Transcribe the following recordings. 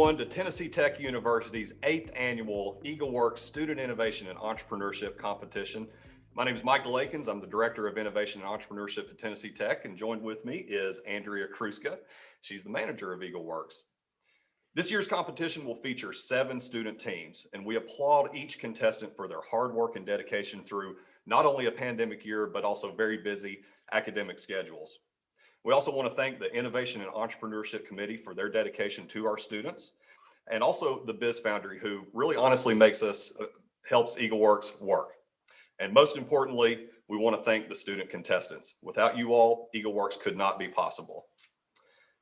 everyone to Tennessee Tech University's 8th annual EagleWorks Student Innovation and Entrepreneurship Competition. My name is Michael Akins. I'm the Director of Innovation and Entrepreneurship at Tennessee Tech, and joined with me is Andrea Kruska. She's the manager of EagleWorks. This year's competition will feature 7 student teams, and we applaud each contestant for their hard work and dedication through not only a pandemic year, but also very busy academic schedules. We also want to thank the Innovation and Entrepreneurship Committee for their dedication to our students, and also the Biz Foundry, who really honestly helps EagleWorks work. And most importantly, we want to thank the student contestants. Without you all, EagleWorks could not be possible.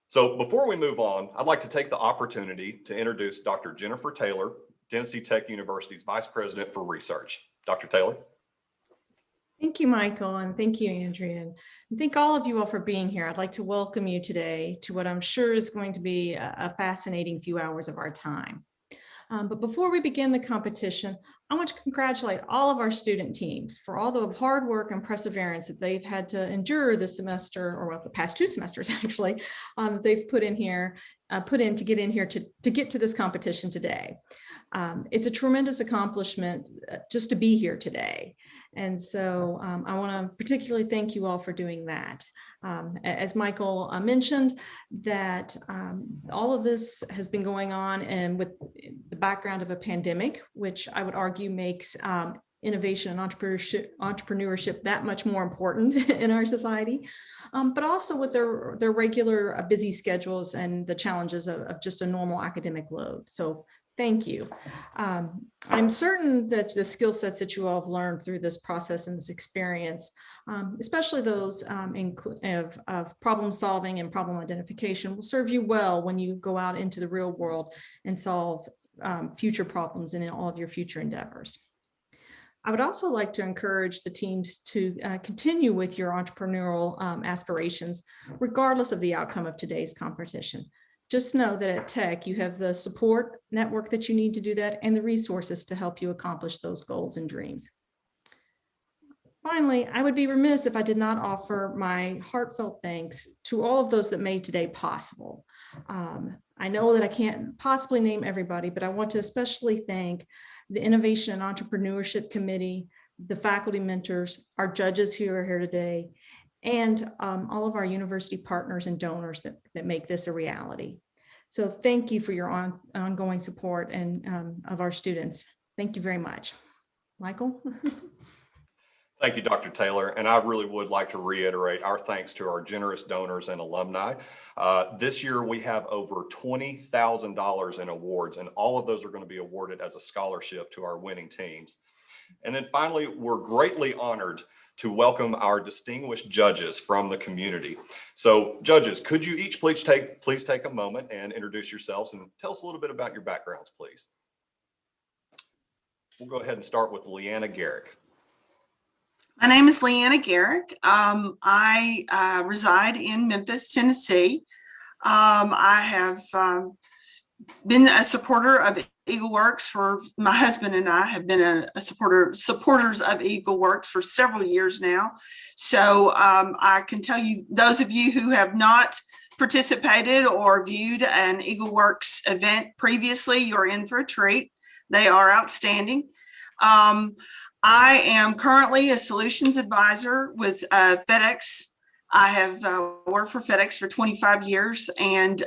So before we move on, I'd like to take the opportunity to introduce Dr. Jennifer Taylor, Tennessee Tech University's Vice President for Research. Dr. Taylor. Thank you, Michael, and thank you, Andrea. And thank all of you all for being here. I'd like to welcome you today to what I'm sure is going to be a fascinating few hours of our time. But before we begin the competition, I want to congratulate all of our student teams for all the hard work and perseverance that they've had to endure this semester, or well, the past 2 semesters actually, they've put in to get in here to get to this competition today. It's a tremendous accomplishment just to be here today. And so I want to particularly thank you all for doing that. As Michael mentioned, that all of this has been going on and with the background of a pandemic, which I would argue makes innovation and entrepreneurship that much more important in our society, but also with their regular busy schedules and the challenges of just a normal academic load. So thank you. I'm certain that the skill sets that you all have learned through this process and this experience, especially those of problem solving and problem identification, will serve you well when you go out into the real world and solve future problems and in all of your future endeavors. I would also like to encourage the teams to continue with your entrepreneurial aspirations, regardless of the outcome of today's competition. Just know that at Tech, you have the support network that you need to do that and the resources to help you accomplish those goals and dreams. Finally, I would be remiss if I did not offer my heartfelt thanks to all of those that made today possible. I know that I can't possibly name everybody, but I want to especially thank the Innovation and Entrepreneurship Committee, the faculty mentors, our judges who are here today, and all of our university partners and donors that make this a reality. So thank you for your ongoing support and of our students. Thank you very much. Michael? Thank you, Dr. Taylor. And I really would like to reiterate our thanks to our generous donors and alumni. This year, we have over $20,000 in awards, and all of those are going to be awarded as a scholarship to our winning teams. And then finally, we're greatly honored to welcome our distinguished judges from the community. So judges, could you each please take a moment and introduce yourselves and tell us a little bit about your backgrounds, please. We'll go ahead and start with Leanna Garrick. My name is Leanna Garrick. I reside in Memphis, Tennessee. I have been a supporter of EagleWorks for, my husband and I have been supporters of EagleWorks for several years now. So I can tell you, those of you who have not participated or viewed an EagleWorks event previously, you're in for a treat. They are outstanding. I am currently a solutions advisor with FedEx. I have worked for FedEx for 25 years. And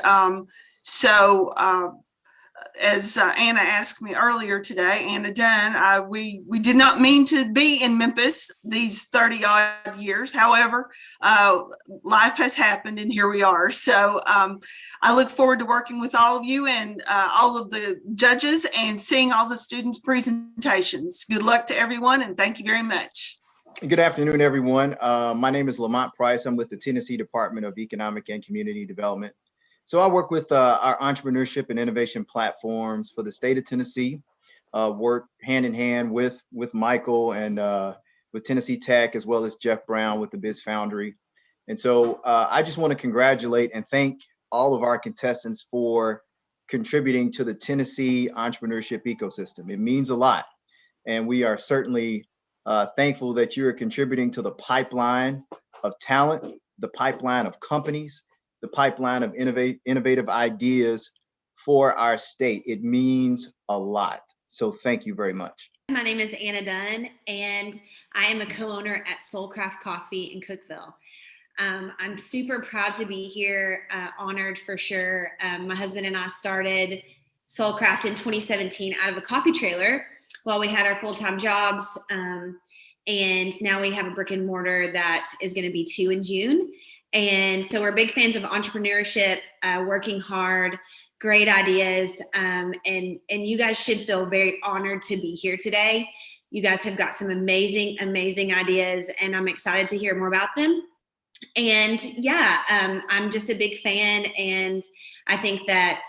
as Anna asked me earlier today, Anna Dunn, we did not mean to be in Memphis these 30 odd years. However, life has happened and here we are. So I look forward to working with all of you and all of the judges and seeing all the students' presentations. Good luck to everyone and thank you very much. Good afternoon, everyone. My name is Lamont Price. I'm with the Tennessee Department of Economic and Community Development. So I work with our entrepreneurship and innovation platforms for the state of Tennessee, work hand in hand with Michael and with Tennessee Tech, as well as Jeff Brown with the Biz Foundry. And so I just want to congratulate and thank all of our contestants for contributing to the Tennessee entrepreneurship ecosystem. It means a lot. And we are certainly thankful that you're contributing to the pipeline of talent, the pipeline of companies, the pipeline of innovative ideas for our state. It means a lot. So thank you very much. My name is Anna Dunn, and I am a co-owner at Soulcraft Coffee in Cookeville. I'm super proud to be here, honored for sure. My husband and I started Soulcraft in 2017 out of a coffee trailer while we had our full-time jobs. And now we have a brick and mortar that is going to be 2 in June. And so we're big fans of entrepreneurship, working hard, great ideas. And you guys should feel very honored to be here today. You guys have got some amazing, amazing ideas, and I'm excited to hear more about them. And yeah, I'm just a big fan. And I think that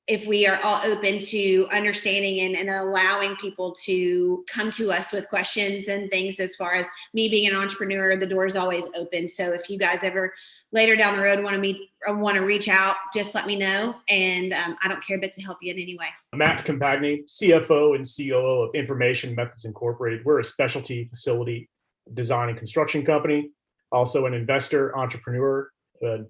if we are all open to understanding and allowing people to come to us with questions and things, as far as me being an entrepreneur, the door is always open. So if you guys ever later down the road want to meet or want to reach out, just let me know. And I don't care but to help you in any way. Matt Compagni, CFO and COO of Information Methods Incorporated. We're a specialty facility design and construction company, also an investor, entrepreneur,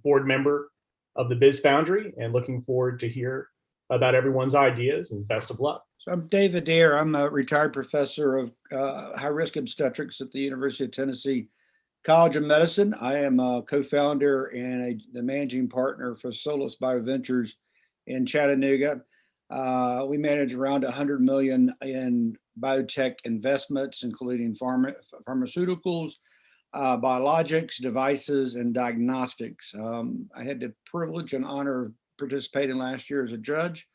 board member of the Biz Foundry, and looking forward to hear about everyone's ideas, and best of luck. So I'm David Dare. I'm a retired professor of high-risk obstetrics at the University of Tennessee College of Medicine. I am a co-founder and the managing partner for Solus Bioventures in Chattanooga. We manage around 100 million in biotech investments, including pharmaceuticals, biologics, devices, and diagnostics. I had the privilege and honor of participating last year as a judge.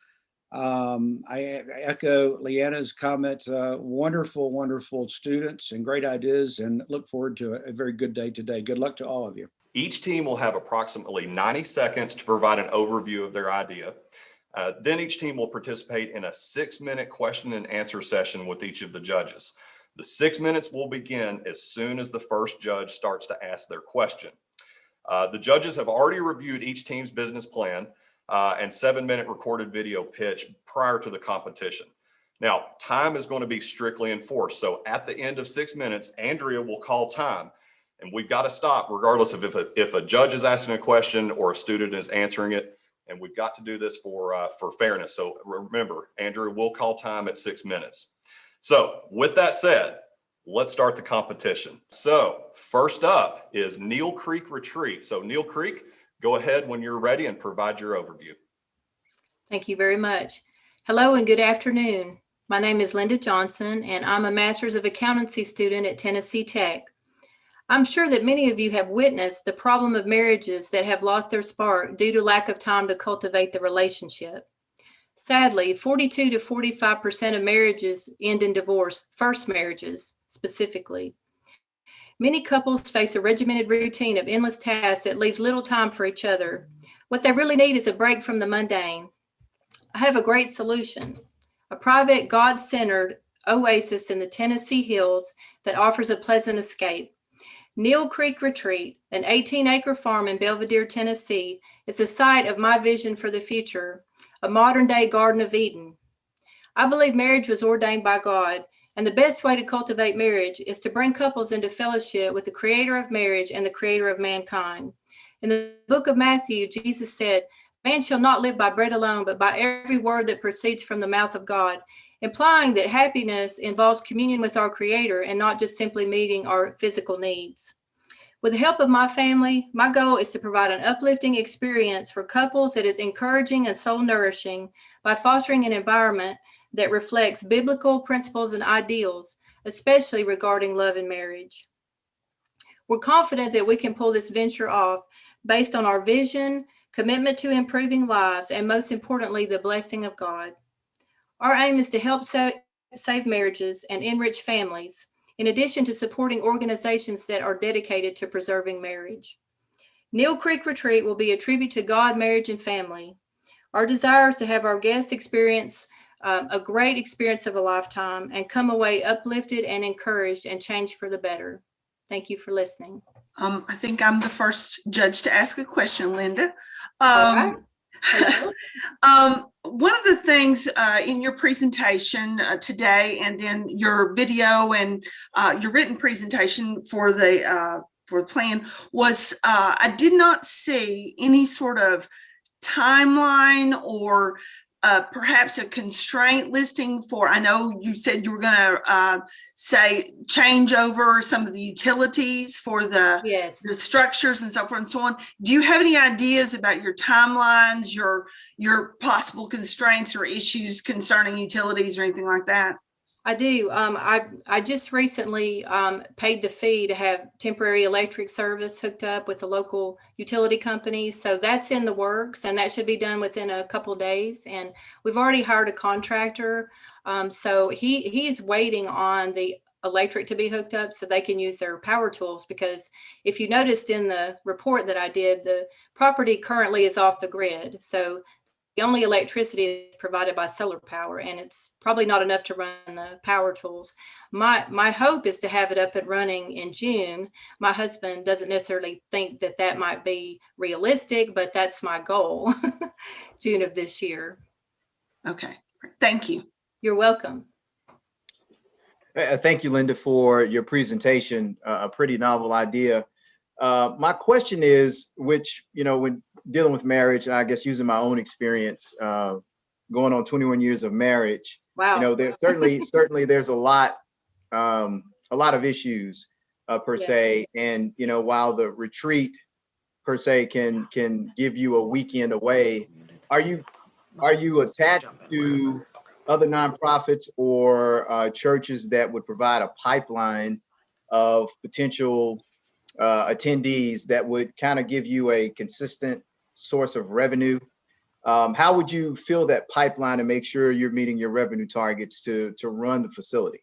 I echo Leanna's comments. Wonderful, wonderful students and great ideas, and look forward to a very good day today. Good luck to all of you. Each team will have approximately 90 seconds to provide an overview of their idea. Then each team will participate in a 6-minute question and answer session with each of the judges. The 6 minutes will begin as soon as the first judge starts to ask their question. The judges have already reviewed each team's business plan and 7-minute recorded video pitch prior to the competition. Now, time is going to be strictly enforced. So at the end of 6 minutes, Andrea will call time, and we've got to stop regardless of if a judge is asking a question or a student is answering it. And we've got to do this for fairness. So remember, Andrea will call time at 6 minutes. So with that said, let's start the competition. So first up is Neil Creek Retreat. So Neil Creek, go ahead when you're ready and provide your overview. Thank you very much. Hello and good afternoon. My name is Linda Johnson, and I'm a Master's of Accountancy student at Tennessee Tech. I'm sure that many of you have witnessed the problem of marriages that have lost their spark due to lack of time to cultivate the relationship. Sadly, 42 to 45% of marriages end in divorce, first marriages specifically. Many couples face a regimented routine of endless tasks that leaves little time for each other. What they really need is a break from the mundane. I have a great solution, a private, God-centered oasis in the Tennessee hills that offers a pleasant escape. Neil Creek Retreat, an 18-acre farm in Belvedere, Tennessee, is the site of my vision for the future, a modern-day Garden of Eden. I believe marriage was ordained by God, and the best way to cultivate marriage is to bring couples into fellowship with the creator of marriage and the creator of mankind. In the book of Matthew, Jesus said, "Man shall not live by bread alone, but by every word that proceeds from the mouth of God," implying that happiness involves communion with our creator and not just simply meeting our physical needs. With the help of my family, my goal is to provide an uplifting experience for couples that is encouraging and soul nourishing by fostering an environment that reflects biblical principles and ideals, especially regarding love and marriage. We're confident that we can pull this venture off based on our vision, commitment to improving lives, and most importantly, the blessing of God. Our aim is to help save marriages and enrich families, in addition to supporting organizations that are dedicated to preserving marriage. Neil Creek Retreat will be a tribute to God, marriage, and family. Our desire is to have our guests experience a great experience of a lifetime and come away uplifted and encouraged and changed for the better. Thank you for listening. I think I'm the first judge to ask a question, Linda. All right. One of the things in your presentation today, and then your video and your written presentation for the plan, was I did not see any sort of timeline or perhaps a constraint listing for, I know you said you were going to say change over some of the utilities for the Yes. structures and so forth and so on. Do you have any ideas about your timelines, your possible constraints or issues concerning utilities or anything like that? I do. I just recently paid the fee to have temporary electric service hooked up with the local utility company. So that's in the works, and that should be done within a couple of days. And we've already hired a contractor. So he's waiting on the electric to be hooked up so they can use their power tools. Because if you noticed in the report that I did, the property currently is off the grid. So the only electricity is provided by solar power, and it's probably not enough to run the power tools. My hope is to have it up and running in June. My husband doesn't necessarily think that that might be realistic, but that's my goal, June of this year. Okay, thank you. You're welcome. Thank you, Linda, for your presentation. A pretty novel idea. My question is, which, when dealing with marriage, I guess using my own experience, going on 21 years of marriage, Wow. there's certainly there's a lot of issues per se. And, while the retreat per se can give you a weekend away, are you attached to other nonprofits or churches that would provide a pipeline of potential attendees that would kind of give you a consistent source of revenue? How would you fill that pipeline and make sure you're meeting your revenue targets to run the facility?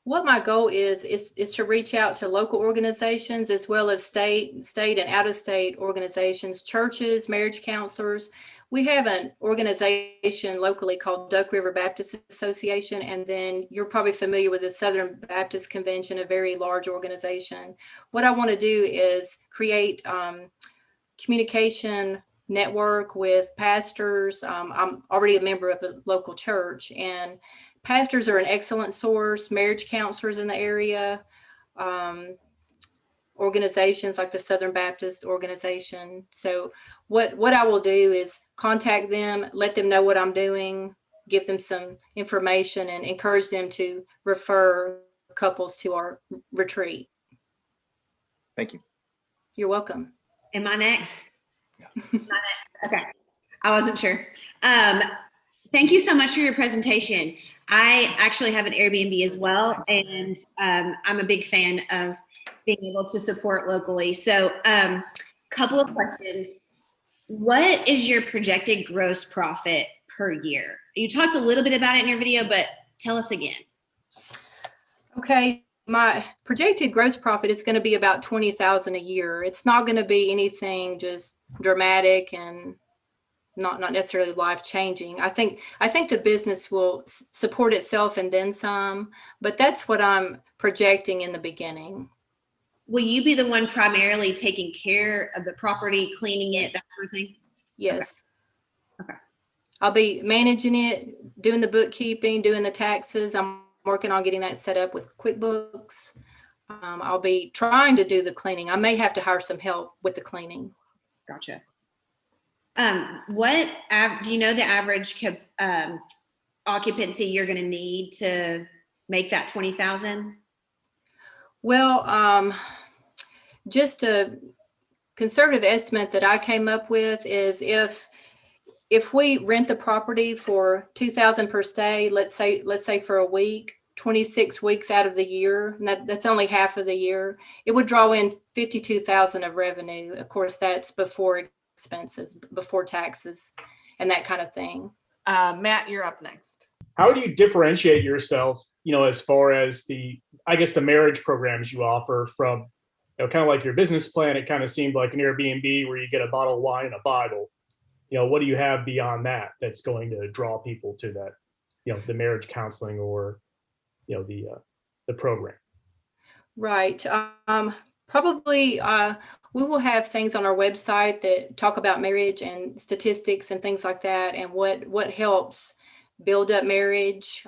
What my goal is to reach out to local organizations as well as state and out-of-state organizations, churches, marriage counselors. We have an organization locally called Duck River Baptist Association, and then you're probably familiar with the Southern Baptist Convention, a very large organization. What I want to do is create communication network with pastors. I'm already a member of a local church, and pastors are an excellent source, marriage counselors in the area, organizations like the Southern Baptist organization. So what I will do is contact them, let them know what I'm doing, give them some information, and encourage them to refer couples to our retreat. Thank you. You're welcome. Am I next? Okay. I wasn't sure. Thank you so much for your presentation. I actually have an Airbnb as well, and I'm a big fan of being able to support locally. So couple of questions. What is your projected gross profit per year? You talked a little bit about it in your video, but tell us again. Okay. My projected gross profit is going to be about $20,000 a year. It's not going to be anything just dramatic and not necessarily life-changing. I think the business will support itself and then some, but that's what I'm projecting in the beginning. Will you be the one primarily taking care of the property, cleaning it, that sort of thing? Yes. Okay. I'll be managing it, doing the bookkeeping, doing the taxes. I'm working on getting that set up with QuickBooks. I'll be trying to do the cleaning. I may have to hire some help with the cleaning. Gotcha. What do you know the average occupancy you're going to need to make that 20,000? Well, just a conservative estimate that I came up with is if we rent the property for $2,000 per stay, let's say for a week, 26 weeks out of the year, and that's only half of the year, it would draw in $52,000 of revenue. Of course, that's before expenses, before taxes, and that kind of thing. Matt, you're up next. How do you differentiate yourself, as far as the marriage programs you offer from, kind of like your business plan? It kind of seemed like an Airbnb where you get a bottle of wine and a Bible. What do you have beyond that that's going to draw people to that, the marriage counseling or, the program? Right. Probably we will have things on our website that talk about marriage and statistics and things like that, and what helps build up marriage.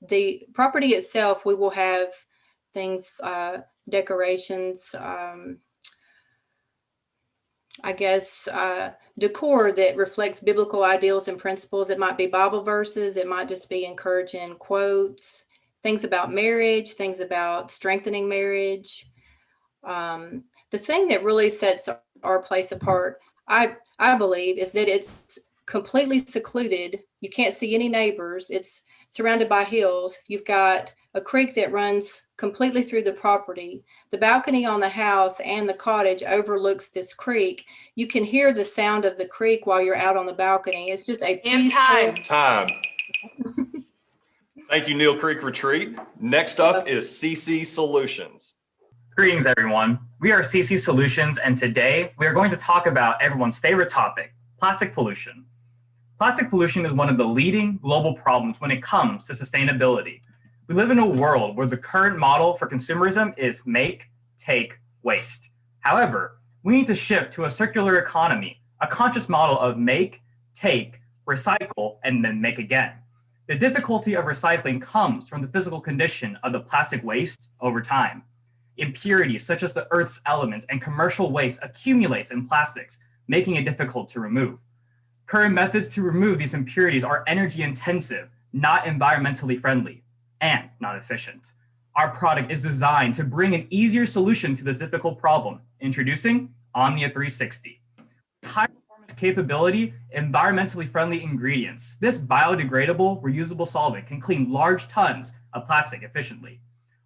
The property itself, we will have things, decorations, I guess, decor that reflects biblical ideals and principles. It might be Bible verses. It might just be encouraging quotes, things about marriage, things about strengthening marriage. The thing that really sets our place apart, I believe, is that it's completely secluded. You can't see any neighbors. It's surrounded by hills. You've got a creek that runs completely through the property. The balcony on the house and the cottage overlooks this creek. You can hear the sound of the creek while you're out on the balcony. It's just a And peaceful. Time. Thank you, Neil Creek Retreat. Next up is CC Solutions. Greetings, everyone. We are CC Solutions, and today we are going to talk about everyone's favorite topic, plastic pollution. Plastic pollution is one of the leading global problems when it comes to sustainability. We live in a world where the current model for consumerism is make, take, waste. However, we need to shift to a circular economy, a conscious model of make, take, recycle, and then make again. The difficulty of recycling comes from the physical condition of the plastic waste over time. Impurities such as the Earth's elements and commercial waste accumulates in plastics, making it difficult to remove. Current methods to remove these impurities are energy intensive, not environmentally friendly, and not efficient. Our product is designed to bring an easier solution to this difficult problem. Introducing Omnia 360. High performance capability, environmentally friendly ingredients. This biodegradable, reusable solvent can clean large tons of plastic efficiently.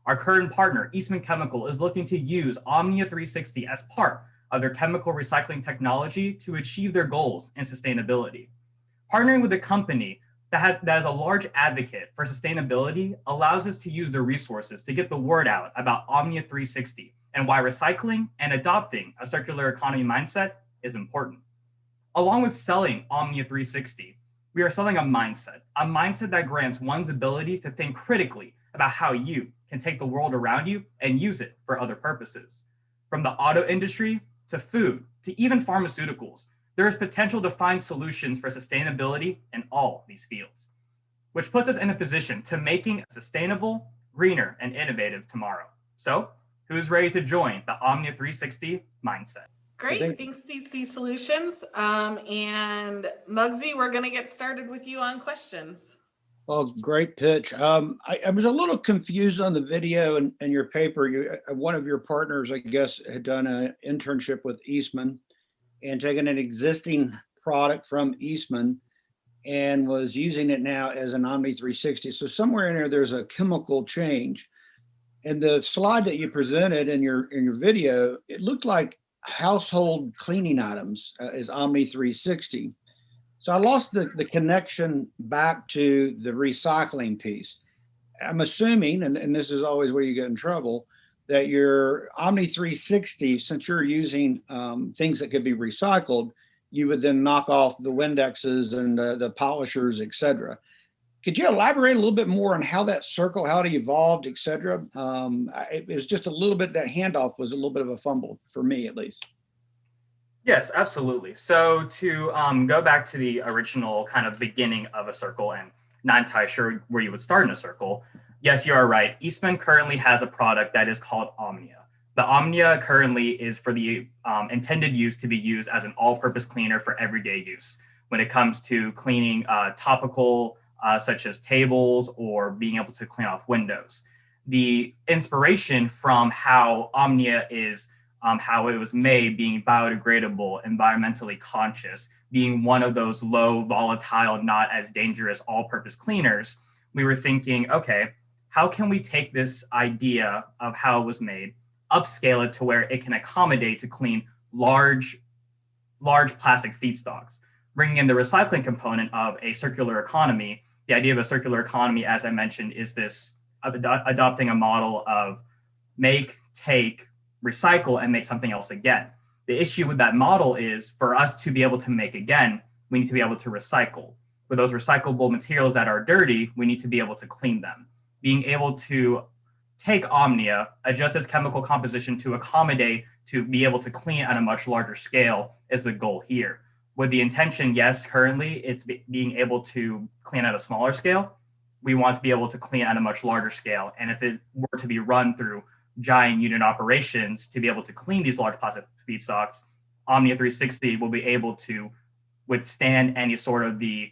Our current partner, Eastman Chemical, is looking to use Omnia 360 as part of their chemical recycling technology to achieve their goals in sustainability. Partnering with a company that is a large advocate for sustainability allows us to use their resources to get the word out about Omnia 360 and why recycling and adopting a circular economy mindset is important. Along with selling Omnia 360, we are selling a mindset that grants one's ability to think critically about how you can take the world around you and use it for other purposes. From the auto industry to food to even pharmaceuticals, there is potential to find solutions for sustainability in all these fields, which puts us in a position to making a sustainable, greener, and innovative tomorrow. So, who's ready to join the Omnia 360 mindset? Great, thanks CC Solutions. And Muggsy, we're going to get started with you on questions. Well, great pitch. I was a little confused on the video and your paper. One of your partners, I guess, had done an internship with Eastman and taken an existing product from Eastman and was using it now as an Omni 360. So somewhere in there, there's a chemical change. And the slide that you presented in your video, it looked like household cleaning items is Omni 360. So I lost the connection back to the recycling piece. I'm assuming, and this is always where you get in trouble, that your Omni 360, since you're using things that could be recycled, you would then knock off the Windexes and the polishers, et cetera. Could you elaborate a little bit more on how that circle, how it evolved, et cetera? It was just a little bit, that handoff was a little bit of a fumble for me, at least. Yes, absolutely. So to go back to the original kind of beginning of a circle, and not entirely sure where you would start in a circle, yes, you are right. Eastman currently has a product that is called Omnia. The Omnia currently is for the intended use to be used as an all-purpose cleaner for everyday use. When it comes to cleaning topical, such as tables or being able to clean off windows. The inspiration from how Omnia is how it was made, being biodegradable, environmentally conscious, being one of those low volatile, not as dangerous all-purpose cleaners, we were thinking, okay, how can we take this idea of how it was made, upscale it to where it can accommodate to clean large plastic feedstocks, bringing in the recycling component of a circular economy. The idea of a circular economy, as I mentioned, is this adopting a model of make, take, recycle, and make something else again. The issue with that model is for us to be able to make again, we need to be able to recycle. For those recyclable materials that are dirty, we need to be able to clean them. Being able to take Omnia, adjust its chemical composition to accommodate, to be able to clean at a much larger scale is the goal here. With the intention, yes, currently it's being able to clean at a smaller scale. We want to be able to clean at a much larger scale. And if it were to be run through giant unit operations to be able to clean these large plastic feedstocks, Omnia 360 will be able to withstand any sort of the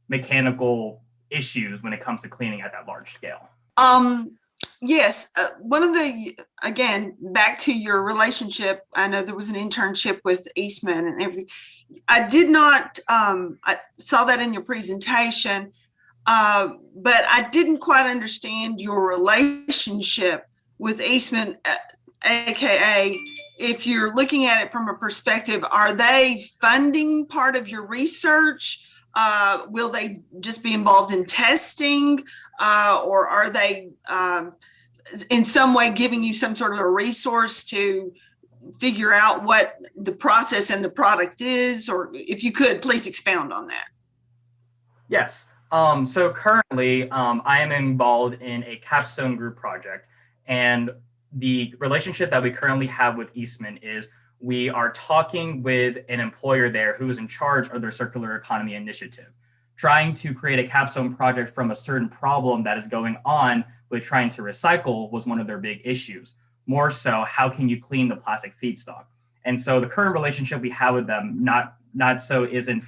mechanical issues when it comes to cleaning at that large scale. Yes, one of the, again, back to your relationship, I know there was an internship with Eastman and everything. I did not, I saw that in your presentation, but I didn't quite understand your relationship with Eastman, AKA, if you're looking at it from a perspective, are they funding part of your research? Will they just be involved in testing, or are they in some way giving you some sort of a resource to figure out what the process and the product is? Or if you could, please expound on that. Yes. So currently, I am involved in a capstone group project, and the relationship that we currently have with Eastman is we are talking with an employer there who is in charge of their circular economy initiative, trying to create a capstone project from a certain problem that is going on with trying to recycle was one of their big issues. More so, how can you clean the plastic feedstock? And so the current relationship we have with them, not so isn't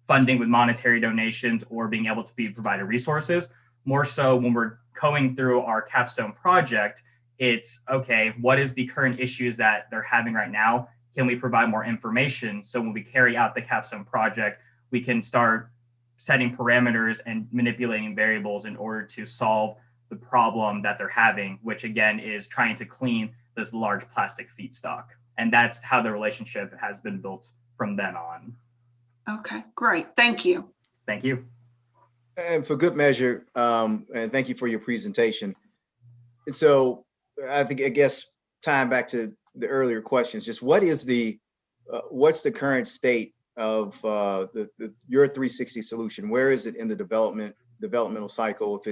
funding with monetary donations or being able to be provided resources. More so when we're going through our capstone project, it's okay, what is the current issues that they're having right now? Can we provide more information so when we carry out the capstone project, we can start setting parameters and manipulating variables in order to solve the problem that they're having, which again is trying to clean this large plastic feedstock. And that's how the relationship has been built from then on. Okay, great. Thank you. Thank you. And for good measure, and thank you for your presentation. And so I guess tying back to the earlier questions, just what is what's the current state of your 360 solution? Where is it in the developmental cycle?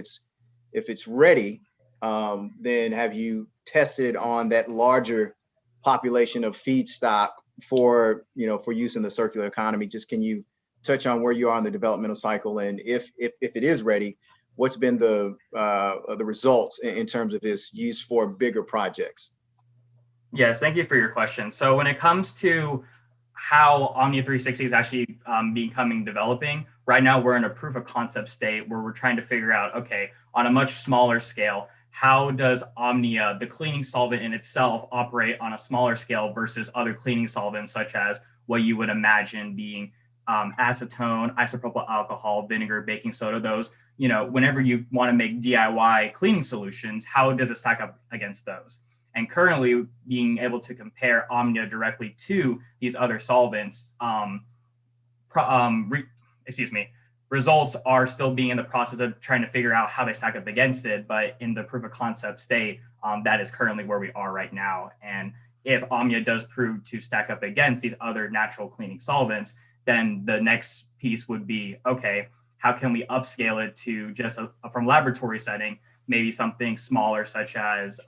If it's ready, then have you tested on that larger population of feedstock for use in the circular economy? Just can you touch on where you are in the developmental cycle, and if it is ready, what's been the results in terms of its use for bigger projects? Yes, thank you for your question. So when it comes to how Omnia 360 is actually developing, right now we're in a proof of concept state where we're trying to figure out, okay, on a much smaller scale, how does Omnia, the cleaning solvent in itself, operate on a smaller scale versus other cleaning solvents, such as what you would imagine being acetone, isopropyl alcohol, vinegar, baking soda, those, whenever you want to make DIY cleaning solutions, how does it stack up against those? And currently being able to compare Omnia directly to these other solvents, results are still being in the process of trying to figure out how they stack up against it. But in the proof of concept state, that is currently where we are right now. And if Omnia does prove to stack up against these other natural cleaning solvents, then the next piece would be, okay, how can we upscale it to just from laboratory setting, maybe something smaller, such as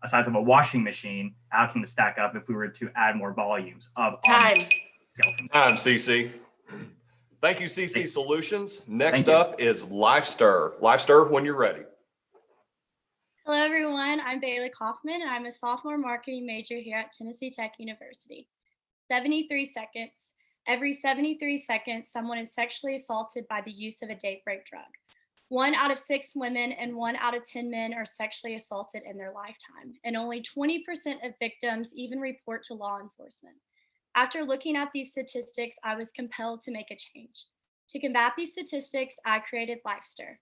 a size of a washing machine? How can it stack up if we were to add more volumes of Time, CC. Thank you, CC Solutions. Next up is LifeStir. LifeStir, when you're ready. Hello, everyone. I'm Bailey Kaufman, and I'm a sophomore marketing major here at Tennessee Tech University. 73 seconds. Every 73 seconds, someone is sexually assaulted by the use of a date rape drug. 1 out of 6 women and 1 out of 10 men are sexually assaulted in their lifetime, and only 20% of victims even report to law enforcement. After looking at these statistics, I was compelled to make a change. To combat these statistics, I created LifeStir.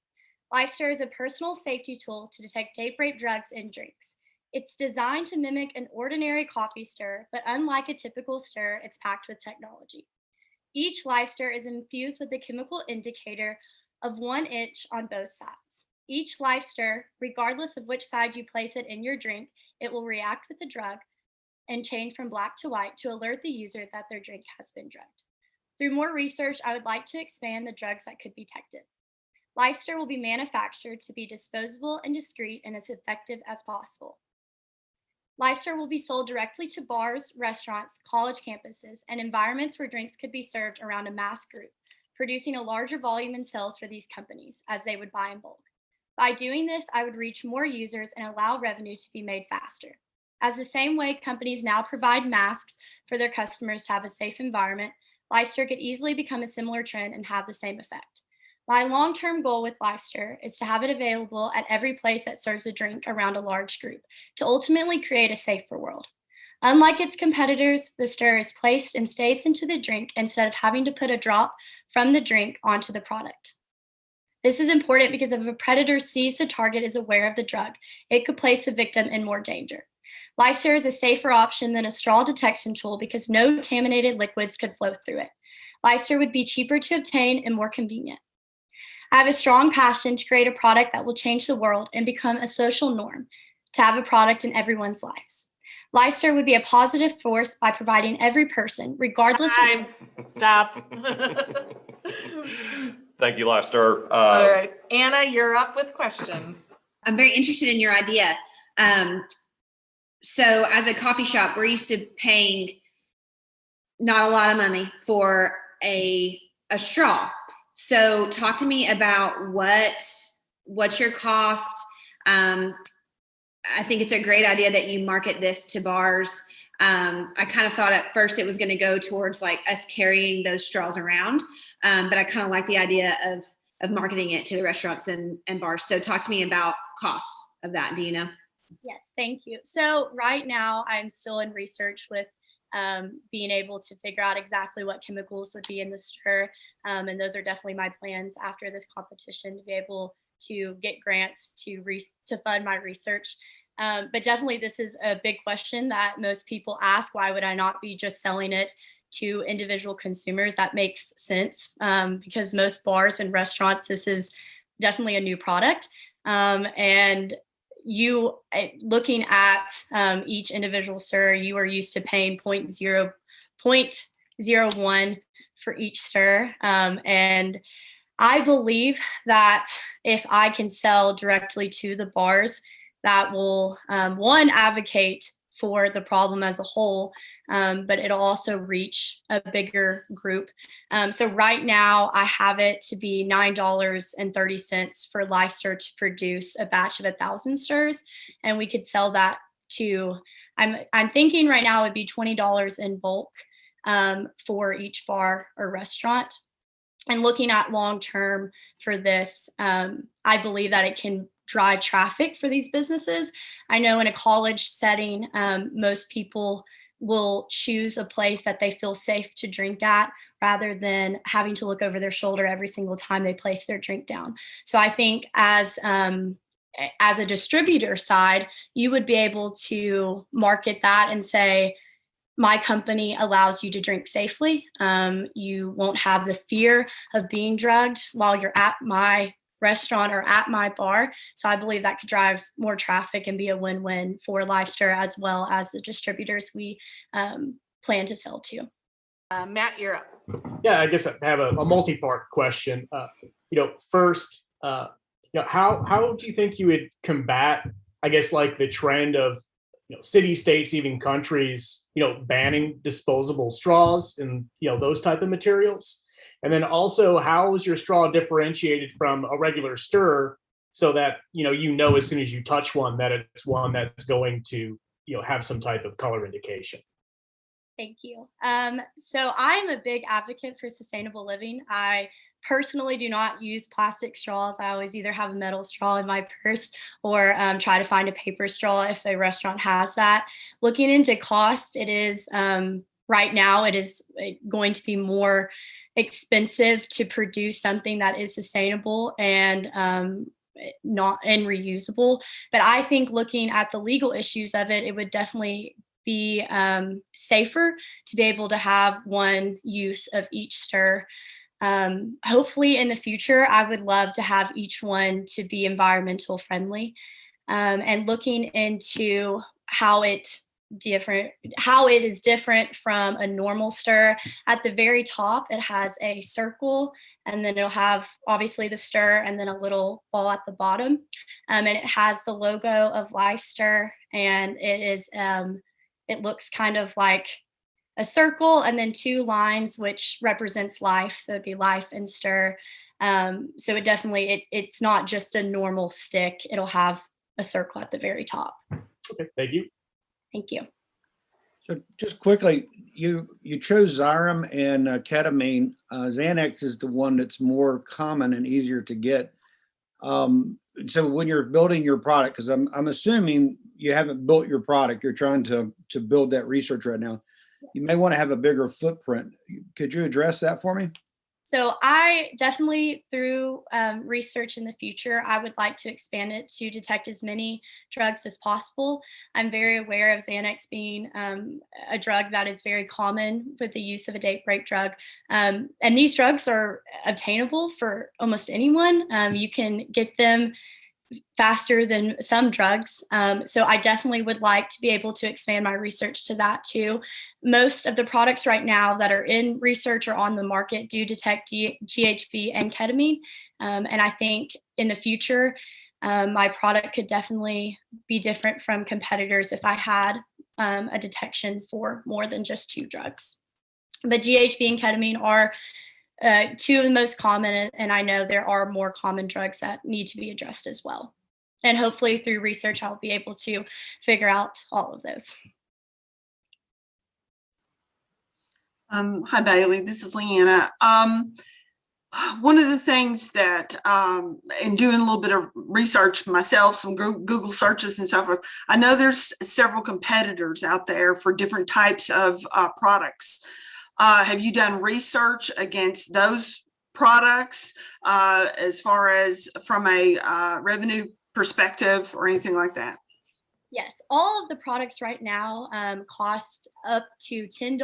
LifeStir is a personal safety tool to detect date rape drugs in drinks. It's designed to mimic an ordinary coffee stir, but unlike a typical stir, it's packed with technology. Each LifeStir is infused with a chemical indicator of 1 inch on both sides. Each LifeStir, regardless of which side you place it in your drink, it will react with the drug and change from black to white to alert the user that their drink has been drugged. Through more research, I would like to expand the drugs that could be detected. LifeStir will be manufactured to be disposable and discreet and as effective as possible. LifeStir will be sold directly to bars, restaurants, college campuses, and environments where drinks could be served around a mass group, producing a larger volume in sales for these companies as they would buy in bulk. By doing this, I would reach more users and allow revenue to be made faster. As the same way companies now provide masks for their customers to have a safe environment, LifeStir could easily become a similar trend and have the same effect. My long-term goal with LifeStir is to have it available at every place that serves a drink around a large group to ultimately create a safer world. Unlike its competitors, the stir is placed and stays into the drink instead of having to put a drop from the drink onto the product. This is important because if a predator sees the target is aware of the drug, it could place the victim in more danger. LifeStir is a safer option than a straw detection tool because no contaminated liquids could flow through it. LifeStir would be cheaper to obtain and more convenient. I have a strong passion to create a product that will change the world and become a social norm, to have a product in everyone's lives. LifeStir would be a positive force by providing every person, regardless Time. Stop. Thank you, LifeStir. All right, Anna, you're up with questions. I'm very interested in your idea. So as a coffee shop, we're used to paying not a lot of money for a straw. So talk to me about what's your cost. I think it's a great idea that you market this to bars. I kind of thought at first it was going to go towards like us carrying those straws around, but I kind of like the idea of marketing it to the restaurants and bars. So talk to me about cost of that. Do you know? Yes, thank you. So right now I'm still in research with being able to figure out exactly what chemicals would be in the stir. And those are definitely my plans after this competition to be able to get grants to fund my research. But definitely this is a big question that most people ask. Why would I not be just selling it to individual consumers? That makes sense because most bars and restaurants, this is definitely a new product. And you looking at each individual stir, you are used to paying 0.01 for each stir. And I believe that if I can sell directly to the bars, that will, one, advocate for the problem as a whole, but it'll also reach a bigger group. So right now I have it to be $9.30 for LifeStir to produce a batch of 1,000 stirs, and we could sell that to, I'm thinking right now it would be $20 in bulk for each bar or restaurant. And looking at long-term for this, I believe that it can drive traffic for these businesses. I know in a college setting, most people will choose a place that they feel safe to drink at rather than having to look over their shoulder every single time they place their drink down. So I think as a distributor side, you would be able to market that and say, my company allows you to drink safely. You won't have the fear of being drugged while you're at my restaurant or at my bar. So I believe that could drive more traffic and be a win-win for LifeStir as well as the distributors we plan to sell to. Matt, you're up. Yeah, I guess I have a multi-part question. First, how do you think you would combat, I guess, like the trend of cities, states, even countries, banning disposable straws and those type of materials? And then also, how is your straw differentiated from a regular stir so that as soon as you touch one that it's one that's going to have some type of color indication? Thank you. So I'm a big advocate for sustainable living. I personally do not use plastic straws. I always either have a metal straw in my purse or try to find a paper straw if a restaurant has that. Looking into cost, it is right now it is going to be more expensive to produce something that is sustainable and not and reusable. But I think looking at the legal issues of it, it would definitely be safer to be able to have one use of each stir. Hopefully in the future, I would love to have each one to be environmental friendly, and looking into how it is different from a normal stir. At the very top, it has a circle, and then it'll have obviously the stir and then a little ball at the bottom. And it has the logo of LifeStir, and it looks kind of like a circle and then two lines, which represents life. So it'd be life and stir. So it definitely, it's not just a normal stick. It'll have a circle at the very top. Okay, thank you. Thank you. So just quickly, you chose Xyrem and ketamine. Xanax is the one that's more common and easier to get. So when you're building your product, because I'm assuming you haven't built your product, you're trying to build that research right now. You may want to have a bigger footprint. Could you address that for me? So I definitely, through research in the future, I would like to expand it to detect as many drugs as possible. I'm very aware of Xanax being a drug that is very common with the use of a date break drug. And these drugs are obtainable for almost anyone. You can get them faster than some drugs. So I definitely would like to be able to expand my research to that too. Most of the products right now that are in research or on the market do detect GHB and ketamine. And I think in the future, my product could definitely be different from competitors if I had a detection for more than just 2 drugs. But GHB and ketamine are 2 of the most common, and I know there are more common drugs that need to be addressed as well. And hopefully through research, I'll be able to figure out all of those. Hi, Bailey. This is Leanna. One of the things that, in doing a little bit of research myself, some Google searches and so forth, I know there's several competitors out there for different types of products. Have you done research against those products as far as from a revenue perspective or anything like that? Yes, all of the products right now cost up to $10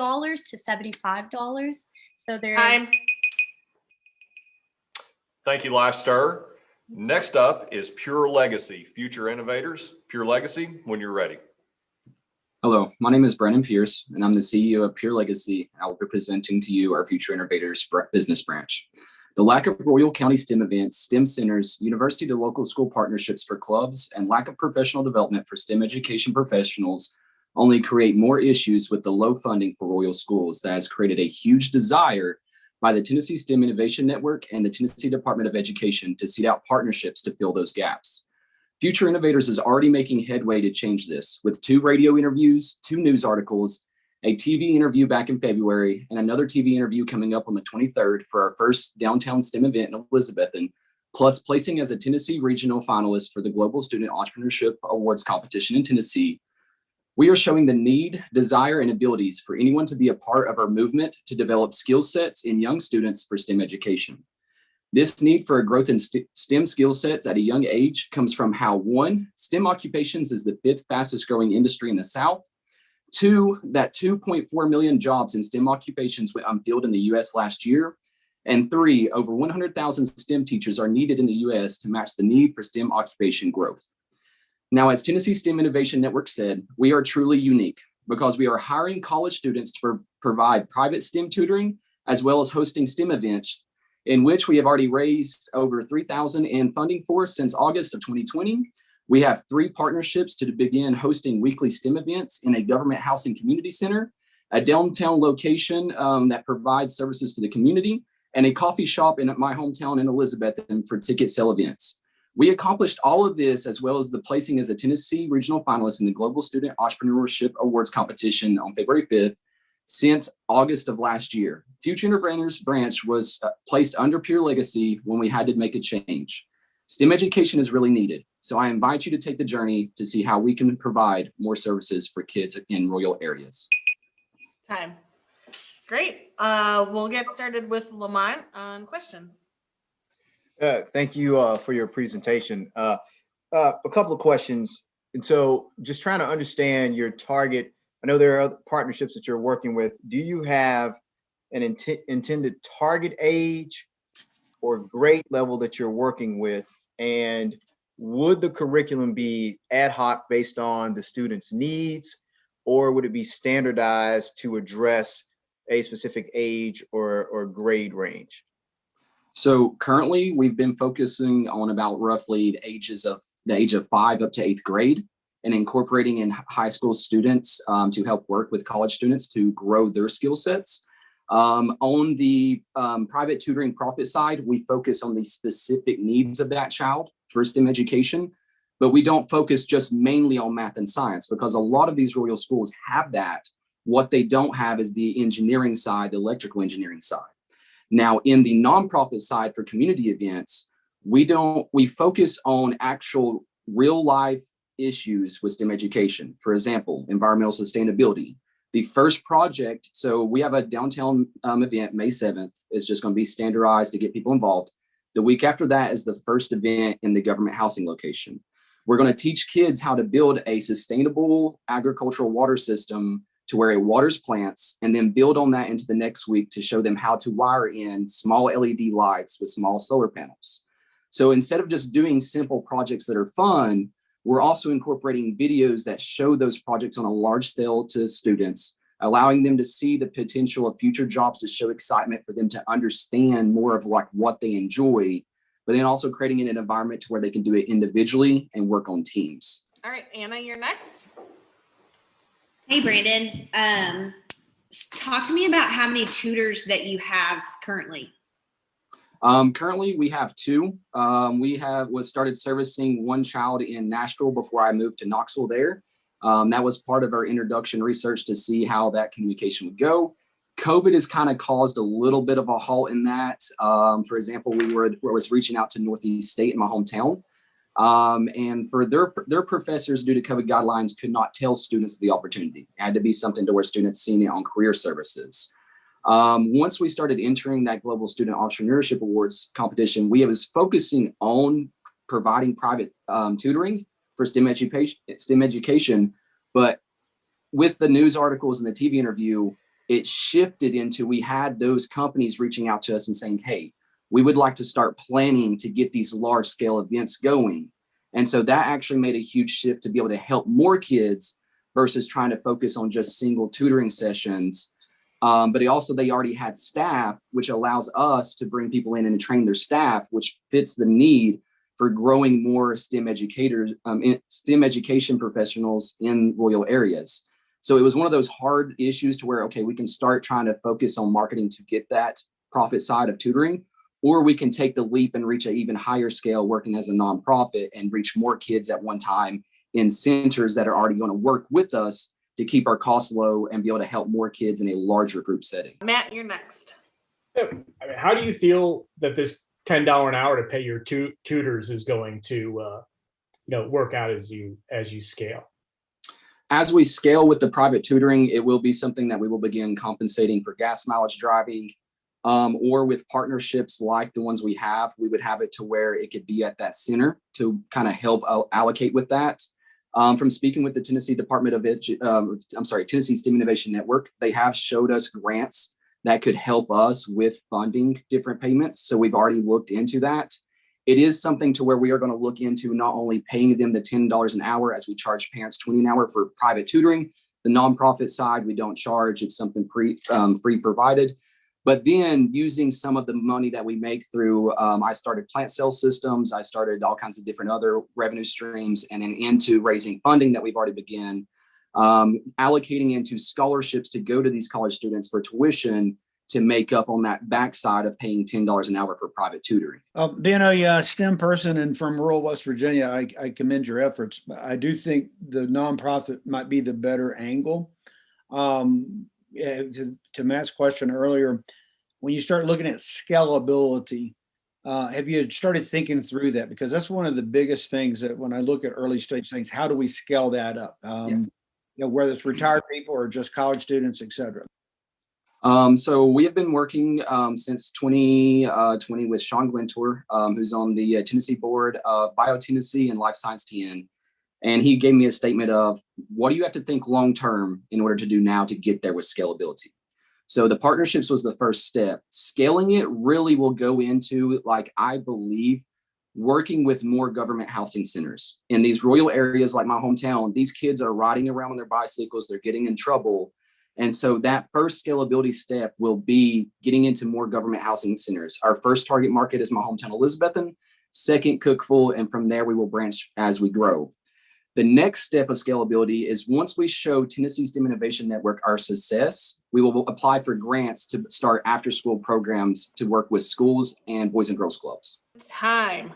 to $75. So there's Thank you, Lester. Next up is Pure Legacy, Future Innovators. Pure Legacy, when you're ready. Hello, my name is Brennan Pierce, and I'm the CEO of Pure Legacy. I'll be presenting to you our Future Innovators business branch. The lack of Royal County STEM events, STEM centers, university to local school partnerships for clubs, and lack of professional development for STEM education professionals only create more issues with the low funding for Royal schools that has created a huge desire by the Tennessee STEM Innovation Network and the Tennessee Department of Education to seed out partnerships to fill those gaps. Future Innovators is already making headway to change this with 2 radio interviews, 2 news articles, a TV interview back in February, and another TV interview coming up on the 23rd for our first downtown STEM event in Elizabethton, plus placing as a Tennessee regional finalist for the Global Student Entrepreneurship Awards competition in Tennessee. We are showing the need, desire, and abilities for anyone to be a part of our movement to develop skill sets in young students for STEM education. This need for a growth in STEM skill sets at a young age comes from how 1, STEM occupations is the 5th fastest growing industry in the South. 2, that 2.4 million jobs in STEM occupations went unfilled in the US last year. And 3, over 100,000 STEM teachers are needed in the US to match the need for STEM occupation growth. Now, as Tennessee STEM Innovation Network said, we are truly unique because we are hiring college students to provide private STEM tutoring, as well as hosting STEM events, in which we have already raised over $3,000 in funding for since August of 2020. We have 3 partnerships to begin hosting weekly STEM events in a government housing community center, a downtown location that provides services to the community, and a coffee shop in my hometown in Elizabethton for ticket sale events. We accomplished all of this as well as the placing as a Tennessee regional finalist in the Global Student Entrepreneurship Awards competition on February 5th since August of last year. Future Innovators branch was placed under Pure Legacy when we had to make a change. STEM education is really needed. So I invite you to take the journey to see how we can provide more services for kids in rural areas. Time. Great. We'll get started with Lamont on questions. Thank you for your presentation. A couple of questions. And so just trying to understand your target. I know there are other partnerships that you're working with. Do you have an intended target age or grade level that you're working with? And would the curriculum be ad hoc based on the student's needs, or would it be standardized to address a specific age or grade range? So currently we've been focusing on about roughly the age of 5 up to 8th grade and incorporating in high school students to help work with college students to grow their skill sets. On the private tutoring profit side, we focus on the specific needs of that child for STEM education. but we don't focus just mainly on math and science, because a lot of these rural schools have that. What they don't have is the engineering side, the electrical engineering side. Now, in the nonprofit side for community events, we focus on actual real life issues with STEM education. For example, environmental sustainability. The first project, so we have a downtown event, May 7th. It's just going to be standardized to get people involved. The week after that is the first event in the government housing location. We're going to teach kids how to build a sustainable agricultural water system to where it waters plants, and then build on that into the next week to show them how to wire in small LED lights with small solar panels. So instead of just doing simple projects that are fun, we're also incorporating videos that show those projects on a large scale to students, allowing them to see the potential of future jobs, to show excitement for them to understand more of like what they enjoy, but then also creating an environment to where they can do it individually and work on teams. All right, Anna, you're next. Hey, Brandon. Talk to me about how many tutors that you have currently. Currently, we have 2. We started servicing one child in Nashville before I moved to Knoxville there. That was part of our introduction research to see how that communication would go. COVID has kind of caused a little bit of a halt in that. For example, we was reaching out to Northeast State in my hometown. And for their professors, due to COVID guidelines, could not tell students the opportunity. It had to be something to where students seen it on career services. Once we started entering that Global Student Entrepreneurship Awards competition, we was focusing on providing private tutoring for STEM education. But with the news articles and the TV interview, it shifted into, we had those companies reaching out to us and saying, hey, we would like to start planning to get these large scale events going. And so that actually made a huge shift to be able to help more kids versus trying to focus on just single tutoring sessions. But they already had staff, which allows us to bring people in and train their staff, which fits the need for growing more STEM educators, STEM education professionals in rural areas. So it was one of those hard issues to where, okay, we can start trying to focus on marketing to get that profit side of tutoring, or we can take the leap and reach an even higher scale working as a nonprofit and reach more kids at one time in centers that are already going to work with us to keep our costs low and be able to help more kids in a larger group setting. Matt, you're next. How do you feel that this $10 an hour to pay your tutors is going to work out as you scale? As we scale with the private tutoring, it will be something that we will begin compensating for gas mileage driving, or with partnerships like the ones we have, we would have it to where it could be at that center to kind of help allocate with that. From speaking with the Tennessee Tennessee STEM Innovation Network, they have showed us grants that could help us with funding different payments. So we've already looked into that. It is something to where we are going to look into not only paying them the $10 an hour as we charge parents $20 an hour for private tutoring. The nonprofit side, we don't charge. It's something free provided. But then using some of the money that we make through, I started plant cell systems. I started all kinds of different other revenue streams, and then into raising funding that we've already begun, allocating into scholarships to go to these college students for tuition to make up on that backside of paying $10 an hour for private tutoring. Being a STEM person and from rural West Virginia, I commend your efforts. But I do think the nonprofit might be the better angle. To Matt's question earlier, when you start looking at scalability, have you started thinking through that? Because that's one of the biggest things that when I look at early stage things, how do we scale that up? Whether it's retired people or just college students, et cetera. So we have been working since 2020 with Sean Glentor, who's on the Tennessee board of BioTennessee and Life Science TN. And he gave me a statement of, what do you have to think long-term in order to do now to get there with scalability? So the partnerships was the first step. Scaling it really will go into, like, I believe, working with more government housing centers. In these rural areas like my hometown, these kids are riding around on their bicycles, they're getting in trouble. And so that first scalability step will be getting into more government housing centers. Our first target market is my hometown, Elizabethton, second, Cookeville, and from there we will branch as we grow. The next step of scalability is once we show Tennessee STEM Innovation Network our success, we will apply for grants to start after-school programs to work with schools and Boys and Girls Clubs. It's time.